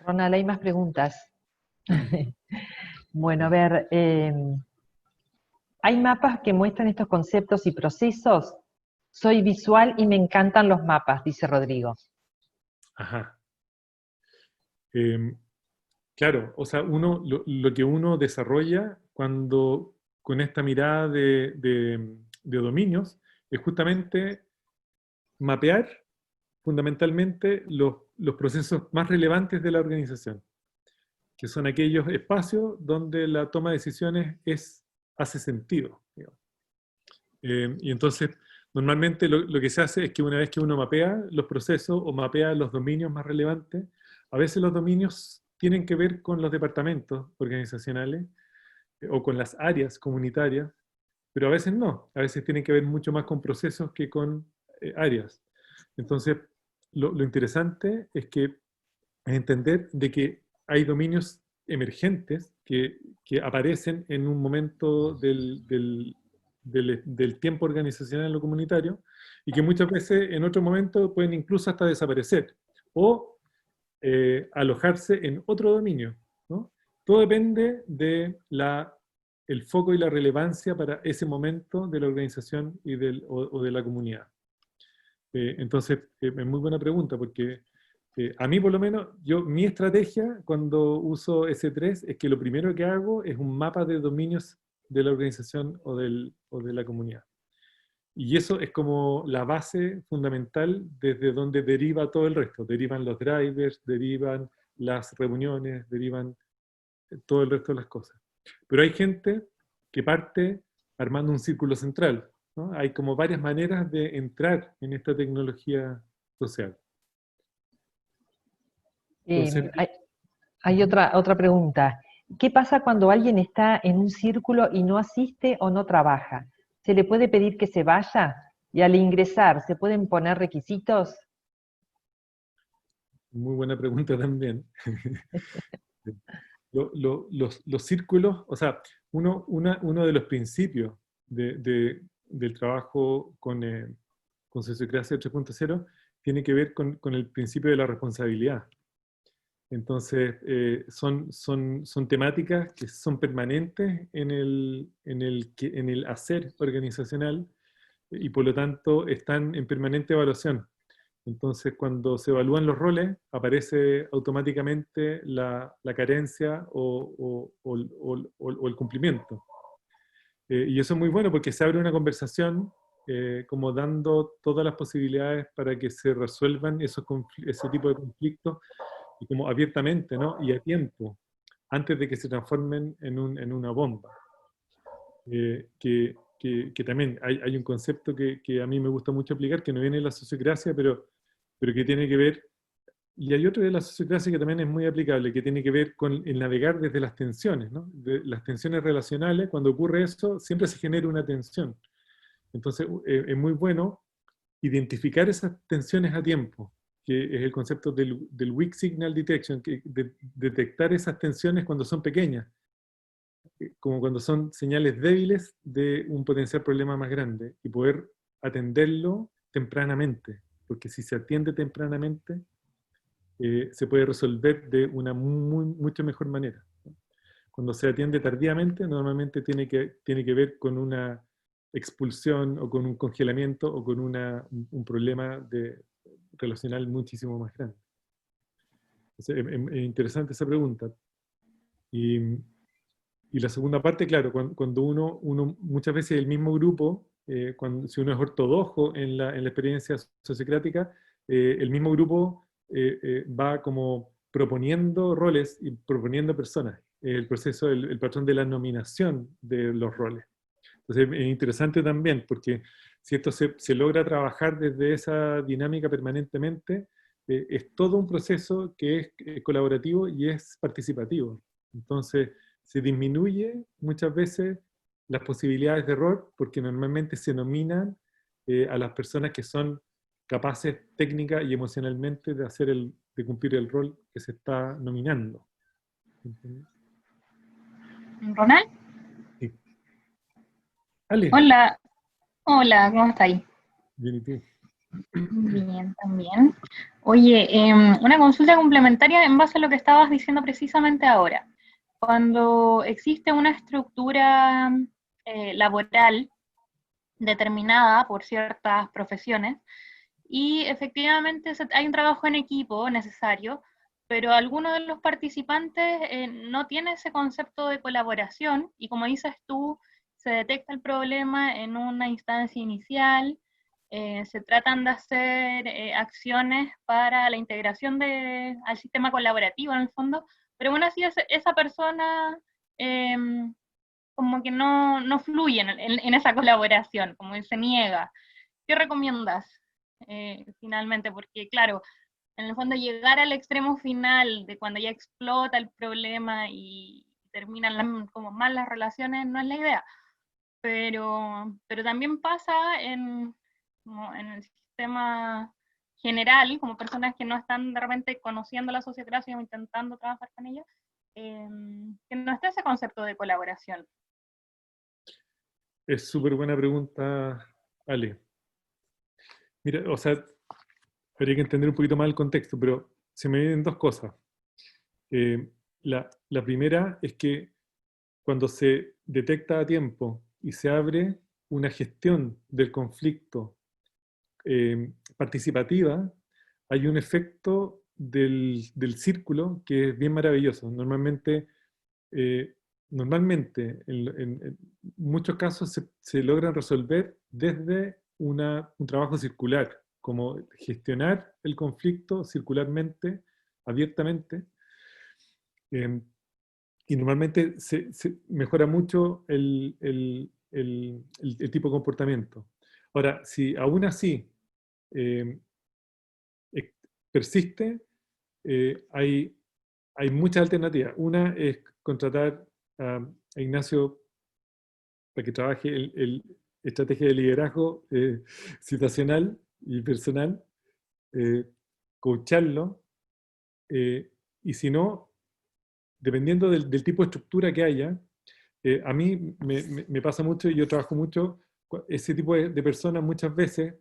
Ronald, hay más preguntas. Bueno, a ver, ¿hay mapas que muestran estos conceptos y procesos? Soy visual y me encantan los mapas, dice Rodrigo. Ajá. Claro, o sea, lo que uno desarrolla cuando con esta mirada de dominios es justamente mapear fundamentalmente los procesos más relevantes de la organización, que son aquellos espacios donde la toma de decisiones hace sentido, digamos. Y entonces, normalmente lo que se hace es que una vez que uno mapea los procesos o mapea los dominios más relevantes, a veces los dominios tienen que ver con los departamentos organizacionales o con las áreas comunitarias, pero a veces no, a veces tienen que ver mucho más con procesos que con áreas. Entonces, lo interesante es entender de que hay dominios emergentes que aparecen en un momento del tiempo organizacional o comunitario y que muchas veces en otro momento pueden incluso hasta desaparecer o alojarse en otro dominio, ¿no? Todo depende de el foco y la relevancia para ese momento de la organización o de la comunidad. Entonces, es muy buena pregunta porque a mí por lo menos, mi estrategia cuando uso S3 es que lo primero que hago es un mapa de dominios de la organización o de la comunidad. Y eso es como la base fundamental desde donde deriva todo el resto. Derivan los drivers, derivan las reuniones, derivan todo el resto de las cosas. Pero hay gente que parte armando un círculo central, ¿no? Hay como varias maneras de entrar en esta tecnología social. Entonces, Hay otra pregunta. ¿Qué pasa cuando alguien está en un círculo y no asiste o no trabaja? ¿Se le puede pedir que se vaya? Y al ingresar, ¿se pueden poner requisitos? muy buena pregunta también. Los círculos, o sea, uno de los principios del trabajo con Sociocracia 3.0 tiene que ver con el principio de la responsabilidad. Entonces, son temáticas que son permanentes en el hacer organizacional y por lo tanto están en permanente evaluación. Entonces, cuando se evalúan los roles, aparece automáticamente la carencia o el cumplimiento. Y eso es muy bueno porque se abre una conversación como dando todas las posibilidades para que se resuelvan ese tipo de conflictos y como abiertamente, ¿no? Y a tiempo, antes de que se transformen en una bomba. Que también hay un concepto que a mí me gusta mucho aplicar, que no viene de la sociocracia, pero que tiene que ver Y hay otro de la sociocracia que también es muy aplicable, que tiene que ver con el navegar desde las tensiones, ¿no? De las tensiones relacionales. Cuando ocurre eso, siempre se genera una tensión. Entonces, es muy bueno identificar esas tensiones a tiempo, que es el concepto del weak signal detection, que detectar esas tensiones cuando son pequeñas, como cuando son señales débiles de un potencial problema más grande, y poder atenderlo tempranamente, porque si se atiende tempranamente, se puede resolver de una mucho mejor manera. Cuando se atiende tardíamente, normalmente tiene que ver con una expulsión o con un congelamiento o con un problema relacional muchísimo más grande. Entonces, es interesante esa pregunta. Y la segunda parte, claro, cuando uno muchas veces el mismo grupo, si uno es ortodoxo en la experiencia sociocrática, el mismo grupo va como proponiendo roles y proponiendo personas. El proceso, el patrón de la nominación de los roles. Entonces es interesante también, porque si esto se logra trabajar desde esa dinámica permanentemente, es todo un proceso que es colaborativo y es participativo. Entonces se disminuye muchas veces las posibilidades de error, porque normalmente se nominan a las personas que son capaces técnica y emocionalmente de cumplir el rol que se está nominando. ¿Entiendes? ¿Ronald? Sí. Ale. Hola, hola, ¿cómo estáis? Bien, ¿y tú? Bien, también. Oye, una consulta complementaria en base a lo que estabas diciendo precisamente ahora. Cuando existe una estructura laboral determinada por ciertas profesiones y efectivamente hay un trabajo en equipo necesario, pero alguno de los participantes no tiene ese concepto de colaboración y como dices tú, se detecta el problema en una instancia inicial, se tratan de hacer acciones para la integración al sistema colaborativo en el fondo, pero aún así esa persona como que no fluye en esa colaboración, como que se niega. ¿Qué recomiendas finalmente? Porque claro, en el fondo llegar al extremo final de cuando ya explota el problema y terminan como mal las relaciones no es la idea, pero también pasa como en el sistema general, como personas que no están de repente conociendo la sociocracia o intentando trabajar con ella, que no está ese concepto de colaboración. Es súper buena pregunta, Ale. Mira, o sea, habría que entender un poquito más el contexto, pero se me vienen dos cosas. La primera es que cuando se detecta a tiempo y se abre una gestión del conflicto participativa, hay un efecto del círculo que es bien maravilloso. Normalmente, en muchos casos se logran resolver desde un trabajo circular, como gestionar el conflicto circularmente, abiertamente, y normalmente se mejora mucho el tipo de comportamiento. Ahora, si aún así persiste, hay muchas alternativas. Una es contratar a Ignacio para que trabaje el estrategia de liderazgo situacional y personal, coacharlo, y si no, dependiendo del tipo de estructura que haya, a mí me pasa mucho, y yo trabajo mucho, ese tipo de personas muchas veces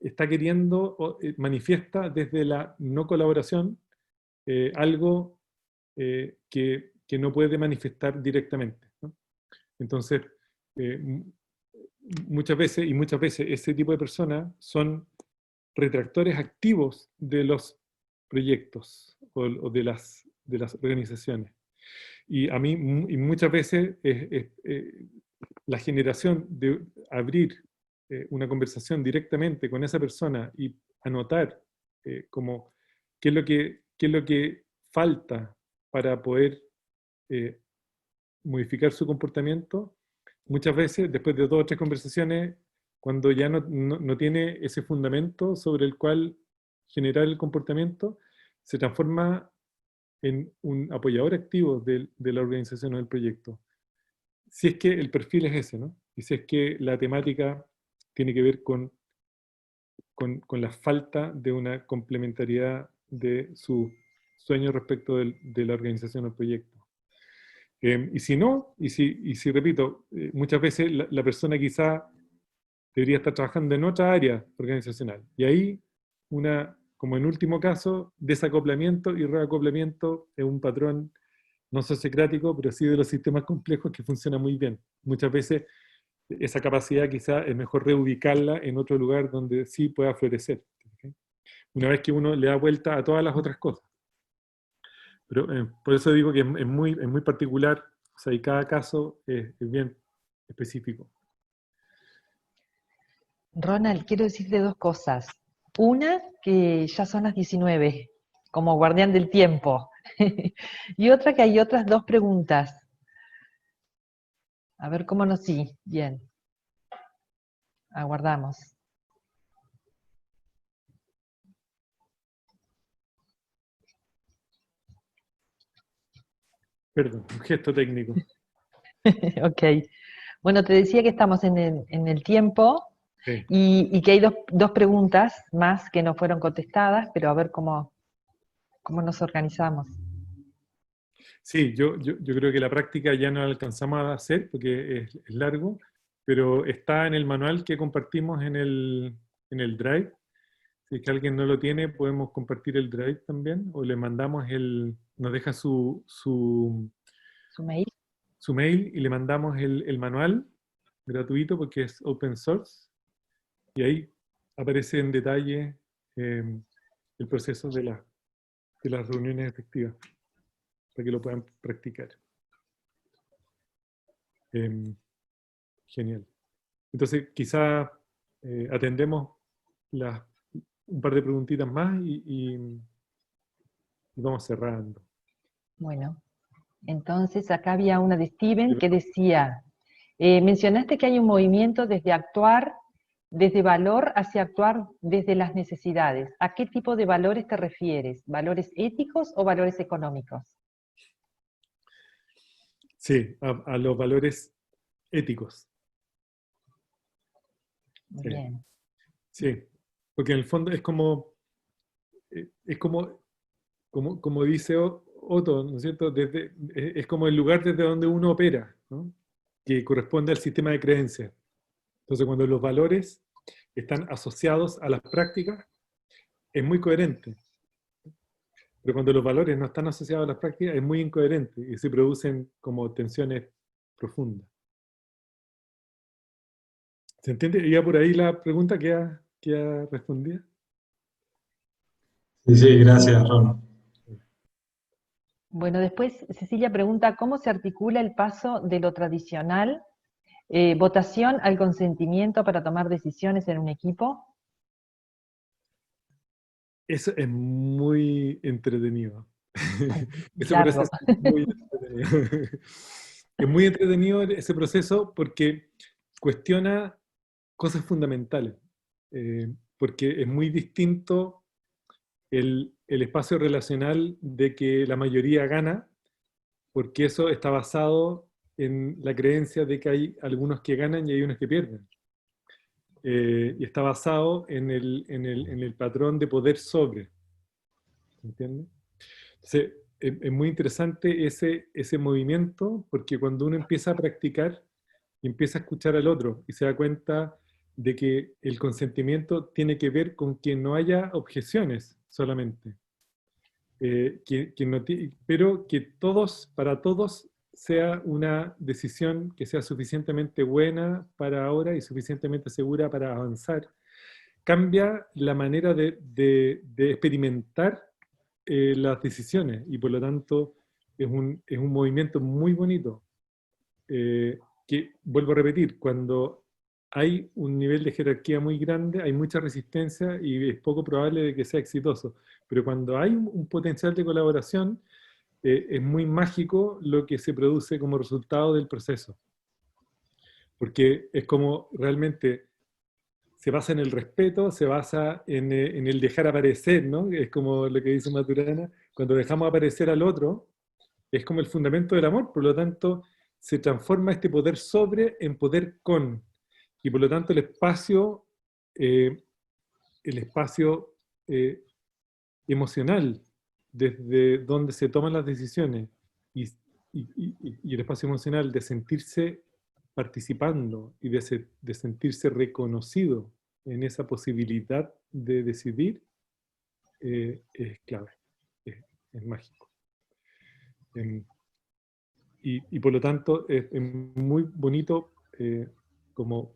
está queriendo, manifiesta desde la no colaboración algo que no puede manifestar directamente, ¿no? Entonces, muchas veces ese tipo de personas son retractores activos de los proyectos o de las organizaciones. Y a mí, y muchas veces, la generación de abrir una conversación directamente con esa persona y anotar como qué es lo que falta para poder modificar su comportamiento, muchas veces, después de 2 o 3 conversaciones, cuando ya no tiene ese fundamento sobre el cual generar el comportamiento, se transforma en un apoyador activo de la organización o del proyecto. Si es que el perfil es ese, ¿no? Y si es que la temática tiene que ver con la falta de una complementariedad de su sueño respecto de la organización o el proyecto. Y si no, y si repito, muchas veces la persona quizá debería estar trabajando en otra área organizacional. Y ahí, como en último caso, desacoplamiento y reacoplamiento es un patrón no sociocrático, pero sí de los sistemas complejos que funciona muy bien. Muchas veces esa capacidad quizá es mejor reubicarla en otro lugar donde sí pueda florecer. ¿Okay? Una vez que uno le da vuelta a todas las otras cosas. Pero por eso digo que es muy particular, o sea, y cada caso es bien específico. Ronald, quiero decirte dos cosas. Una, que ya son las 19, como guardián del tiempo. Y otra, que hay otras dos preguntas. A ver cómo nos... Sí, bien. Aguardamos. Perdón, un gesto técnico. Ok. Bueno, te decía que estamos en el tiempo, Sí. y que hay dos preguntas más que no fueron contestadas, pero a ver cómo nos organizamos. Sí, yo creo que la práctica ya no la alcanzamos a hacer porque es largo, pero está en el manual que compartimos en el Drive. Si es que alguien no lo tiene, podemos compartir el Drive también, o le mandamos nos deja su ¿Su mail? su mail y le mandamos el manual gratuito porque es open source, y ahí aparece en detalle el proceso de las reuniones efectivas, para que lo puedan practicar. Genial. Entonces, quizá atendemos un par de preguntitas más y vamos cerrando. Bueno, entonces acá había una de Steven que decía, mencionaste que hay un movimiento desde actuar desde valor hacia actuar desde las necesidades. ¿A qué tipo de valores te refieres? ¿Valores éticos o valores económicos? Sí, a los valores éticos. Muy Sí. bien. Sí, porque en el fondo es como dice Otto, ¿no es cierto? Es como el lugar desde donde uno opera, ¿no? Que corresponde al sistema de creencias. Entonces, cuando los valores están asociados a las prácticas, es muy coherente. Pero cuando los valores no están asociados a las prácticas, es muy incoherente y se producen como tensiones profundas. ¿Se entiende? ¿Y ya por ahí la pregunta que ha respondido? Sí, gracias, Ron. Bueno, después Cecilia pregunta, ¿cómo se articula el paso de lo tradicional, votación al consentimiento para tomar decisiones en un equipo? Eso es muy entretenido. Ese Largo. proceso es muy entretenido. Es muy entretenido ese proceso porque cuestiona cosas fundamentales. Porque es muy distinto el espacio relacional de que la mayoría gana, porque eso está basado en la creencia de que hay algunos que ganan y hay unos que pierden. Y está basado en el patrón de poder sobre. ¿Entiendes? Entonces, es muy interesante ese movimiento, porque cuando uno empieza a practicar y empieza a escuchar al otro y se da cuenta de que el consentimiento tiene que ver con que no haya objeciones solamente, pero que para todos sea una decisión que sea suficientemente buena para ahora y suficientemente segura para avanzar, cambia la manera de experimentar las decisiones, y por lo tanto es un movimiento muy bonito, que, vuelvo a repetir, cuando hay un nivel de jerarquía muy grande, hay mucha resistencia y es poco probable de que sea exitoso, pero cuando hay un potencial de colaboración, es muy mágico lo que se produce como resultado del proceso, porque es como realmente se basa en el respeto, se basa en el dejar aparecer, ¿no? Es como lo que dice Maturana, cuando dejamos aparecer al otro, es como el fundamento del amor, por lo tanto, se transforma este poder sobre en poder con, y por lo tanto el espacio emocional, desde donde se toman las decisiones, y el espacio emocional de sentirse participando y de sentirse reconocido en esa posibilidad de decidir, es clave, es mágico. Y por lo tanto es muy bonito como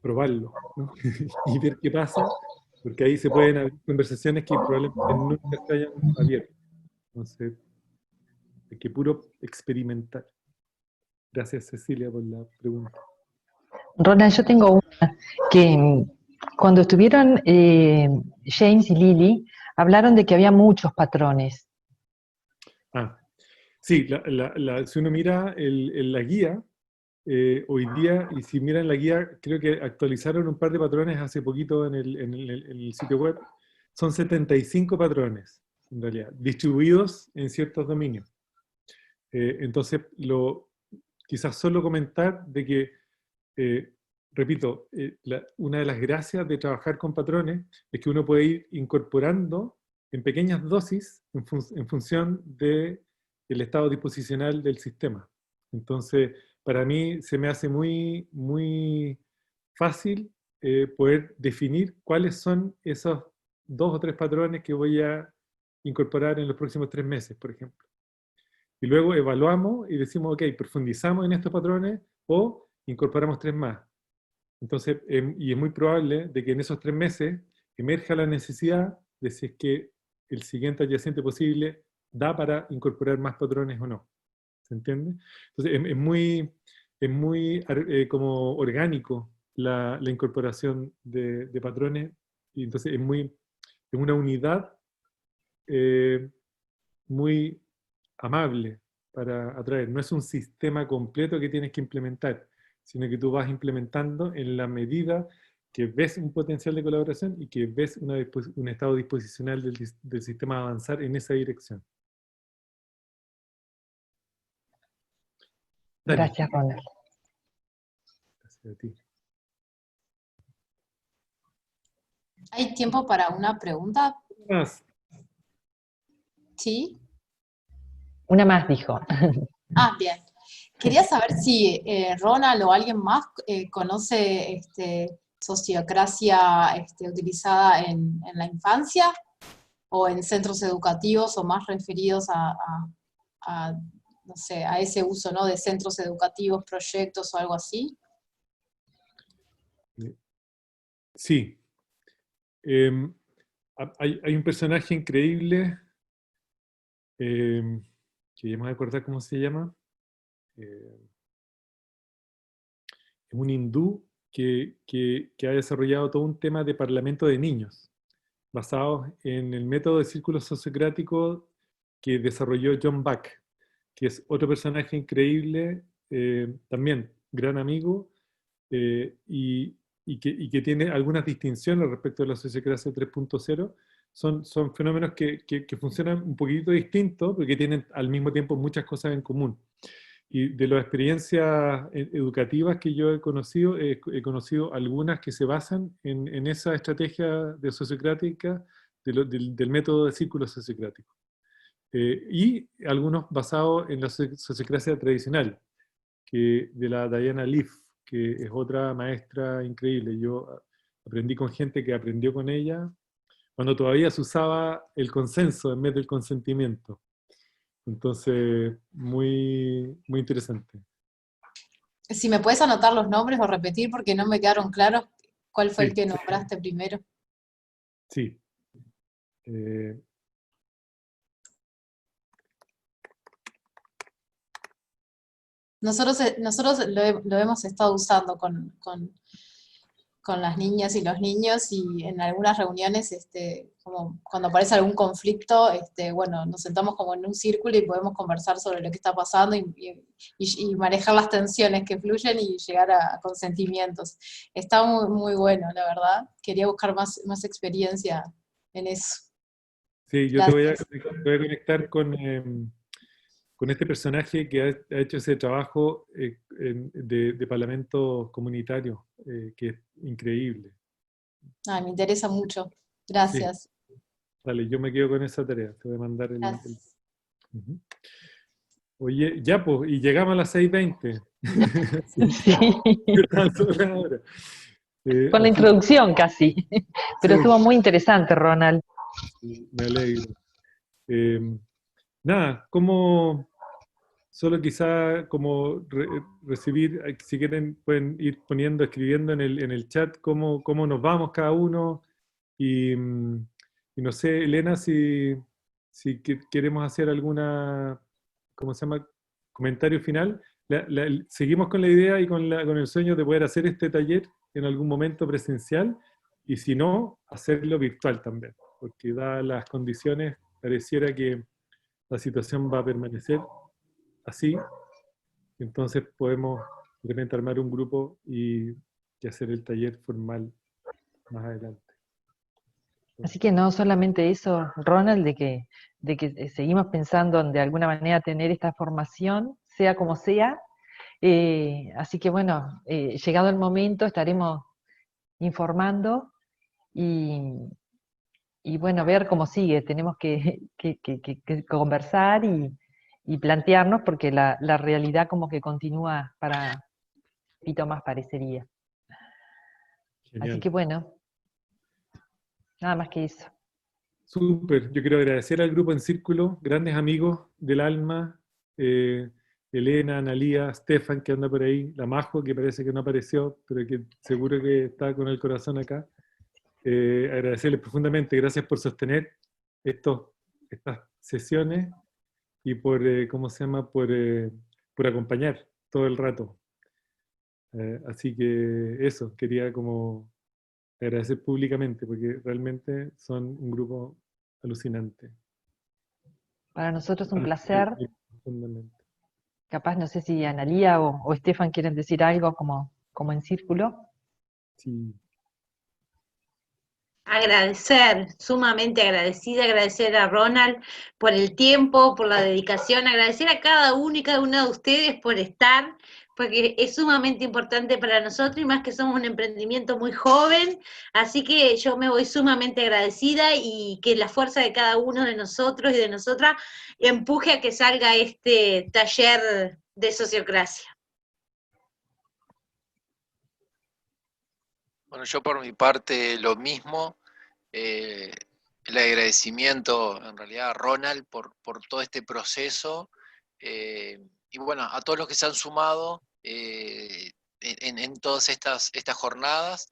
probarlo, ¿no? Y ver qué pasa, porque ahí se pueden abrir conversaciones que probablemente nunca se hayan abierto. Entonces, hay que puro experimentar. Gracias, Cecilia, por la pregunta. Ronald, yo tengo una que cuando estuvieron James y Lily, hablaron de que había muchos patrones. Sí, si uno mira la guía, hoy día, y si miran la guía, creo que actualizaron un par de patrones hace poquito en el sitio web. Son 75 patrones, en realidad, distribuidos en ciertos dominios. Entonces, quizás solo comentar de que, repito, una de las gracias de trabajar con patrones es que uno puede ir incorporando en pequeñas dosis en función del estado disposicional del sistema. Entonces, para mí se me hace muy, muy fácil poder definir cuáles son esos 2 o 3 patrones que voy a incorporar en los próximos 3 meses, por ejemplo. Y luego evaluamos y decimos, ok, profundizamos en estos patrones o incorporamos 3 más. Entonces, y es muy probable de que en esos 3 meses emerja la necesidad de si es que el siguiente adyacente posible da para incorporar más patrones o no. ¿Se entiende? Entonces, es muy como orgánico la incorporación de patrones, y entonces es una unidad muy amable para atraer. No es un sistema completo que tienes que implementar, sino que tú vas implementando en la medida que ves un potencial de colaboración y que ves un estado disposicional del sistema a avanzar en esa dirección. Dani. Gracias, Ronald. Gracias a ti. ¿Hay tiempo para una pregunta? Más. Sí. Una más, dijo. Ah, bien. Quería saber si Ronald o alguien más conoce sociocracia utilizada en la infancia o en centros educativos o más referidos no sé, a ese uso, ¿no? De centros educativos, proyectos o algo así. Sí. Hay un personaje increíble que ya me voy a acordar cómo se llama. Es un hindú que ha desarrollado todo un tema de parlamento de niños, basado en el método de círculo sociocrático que desarrolló John Buck, que es otro personaje increíble, también gran amigo, y que tiene algunas distinciones respecto a la sociocracia 3.0. Son fenómenos que funcionan un poquito distintos, porque tienen al mismo tiempo muchas cosas en común. Y de las experiencias educativas que yo he conocido algunas que se basan en esa estrategia de sociocrática del método de círculo sociocrático. Y algunos basados en la sociocracia tradicional, de la Diana Leaf, que es otra maestra increíble. Yo aprendí con gente que aprendió con ella cuando todavía se usaba el consenso en vez del consentimiento. Entonces, muy, muy interesante. Si me puedes anotar los nombres o repetir porque no me quedaron claros cuál fue el que nombraste primero. Sí. Nosotros lo hemos estado usando con las niñas y los niños, y en algunas reuniones, como cuando aparece algún conflicto, bueno, nos sentamos como en un círculo y podemos conversar sobre lo que está pasando y manejar las tensiones que fluyen y llegar a consentimientos. Está muy, muy bueno, la verdad. Quería buscar más experiencia en eso. Sí, yo te voy a conectar con este personaje que ha hecho ese trabajo de parlamentos comunitarios, que es increíble. Me interesa mucho. Sí, Gracias. dale, yo me quedo con esa tarea, te voy a mandar el... Gracias. Ujú. Oye, ya pues, y llegamos a las 6:20. Sí, Está sobre la hora. con la Así introducción casi. Pero sí, estuvo muy interesante, Ronald. sí, me alegro. Nada, solo quizá como recibir, si quieren pueden ir poniendo, escribiendo en el chat cómo nos vamos cada uno y no sé, Elena, si queremos hacer alguna, ¿cómo se llama? Comentario final. Seguimos con la idea y con el sueño de poder hacer este taller en algún momento presencial y si no, hacerlo virtual también, porque dadas las condiciones pareciera que la situación va a permanecer así, entonces podemos de repente armar un grupo y hacer el taller formal más adelante. Así que no solamente eso, Ronald, de que seguimos pensando en de alguna manera tener esta formación, sea como sea. Así que bueno, llegado el momento estaremos informando y bueno, ver cómo sigue. Tenemos que conversar y plantearnos porque la realidad como que continúa para pito más parecería. Así Genial. que bueno, nada más que eso. Súper, yo quiero agradecer al grupo En Círculo, grandes amigos del alma, Elena, Analía, Stefan que anda por ahí, la Majo que parece que no apareció, pero que seguro que está con el corazón acá. Agradecerles profundamente, gracias por sostener estas sesiones y por, ¿cómo se llama? Por acompañar todo el rato. Así que eso, quería como agradecer públicamente porque realmente son un grupo alucinante. Para nosotros un placer. Profundamente. Capaz no sé si Analía o Estefan quieren decir algo como en círculo. Sí. Agradecer, sumamente agradecida, agradecer a Ronald por el tiempo, por la dedicación, agradecer a cada uno y cada una de ustedes por estar, porque es sumamente importante para nosotros y más que somos un emprendimiento muy joven, así que yo me voy sumamente agradecida y que la fuerza de cada uno de nosotros y de nosotras empuje a que salga este taller de sociocracia. Bueno, yo por mi parte lo mismo, el agradecimiento en realidad a Ronald por todo este proceso y bueno, a todos los que se han sumado en todas estas jornadas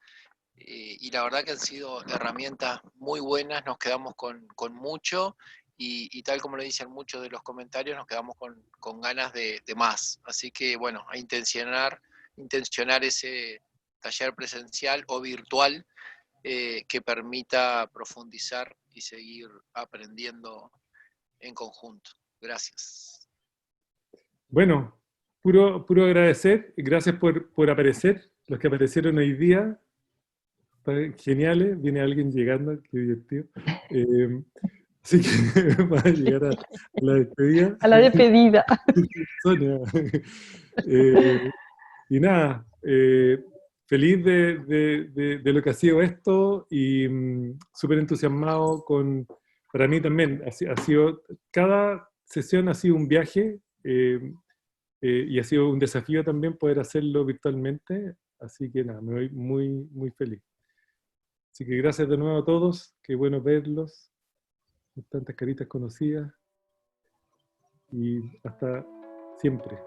y la verdad que han sido herramientas muy buenas, nos quedamos con mucho y tal como lo dicen muchos de los comentarios, nos quedamos con ganas de más. Así que bueno, a intencionar ese taller presencial o virtual que permita profundizar y seguir aprendiendo en conjunto. Gracias. Bueno, puro agradecer, gracias por aparecer, los que aparecieron hoy día, geniales, viene alguien llegando, qué divertido. Así que va a llegar a la despedida. A la despedida. Sonia. Y nada, feliz de lo que ha sido esto y súper entusiasmado para mí también, ha sido, cada sesión ha sido un viaje y ha sido un desafío también poder hacerlo virtualmente, así que nada, me voy muy, muy feliz. Así que gracias de nuevo a todos, qué bueno verlos, tantas caritas conocidas y hasta siempre.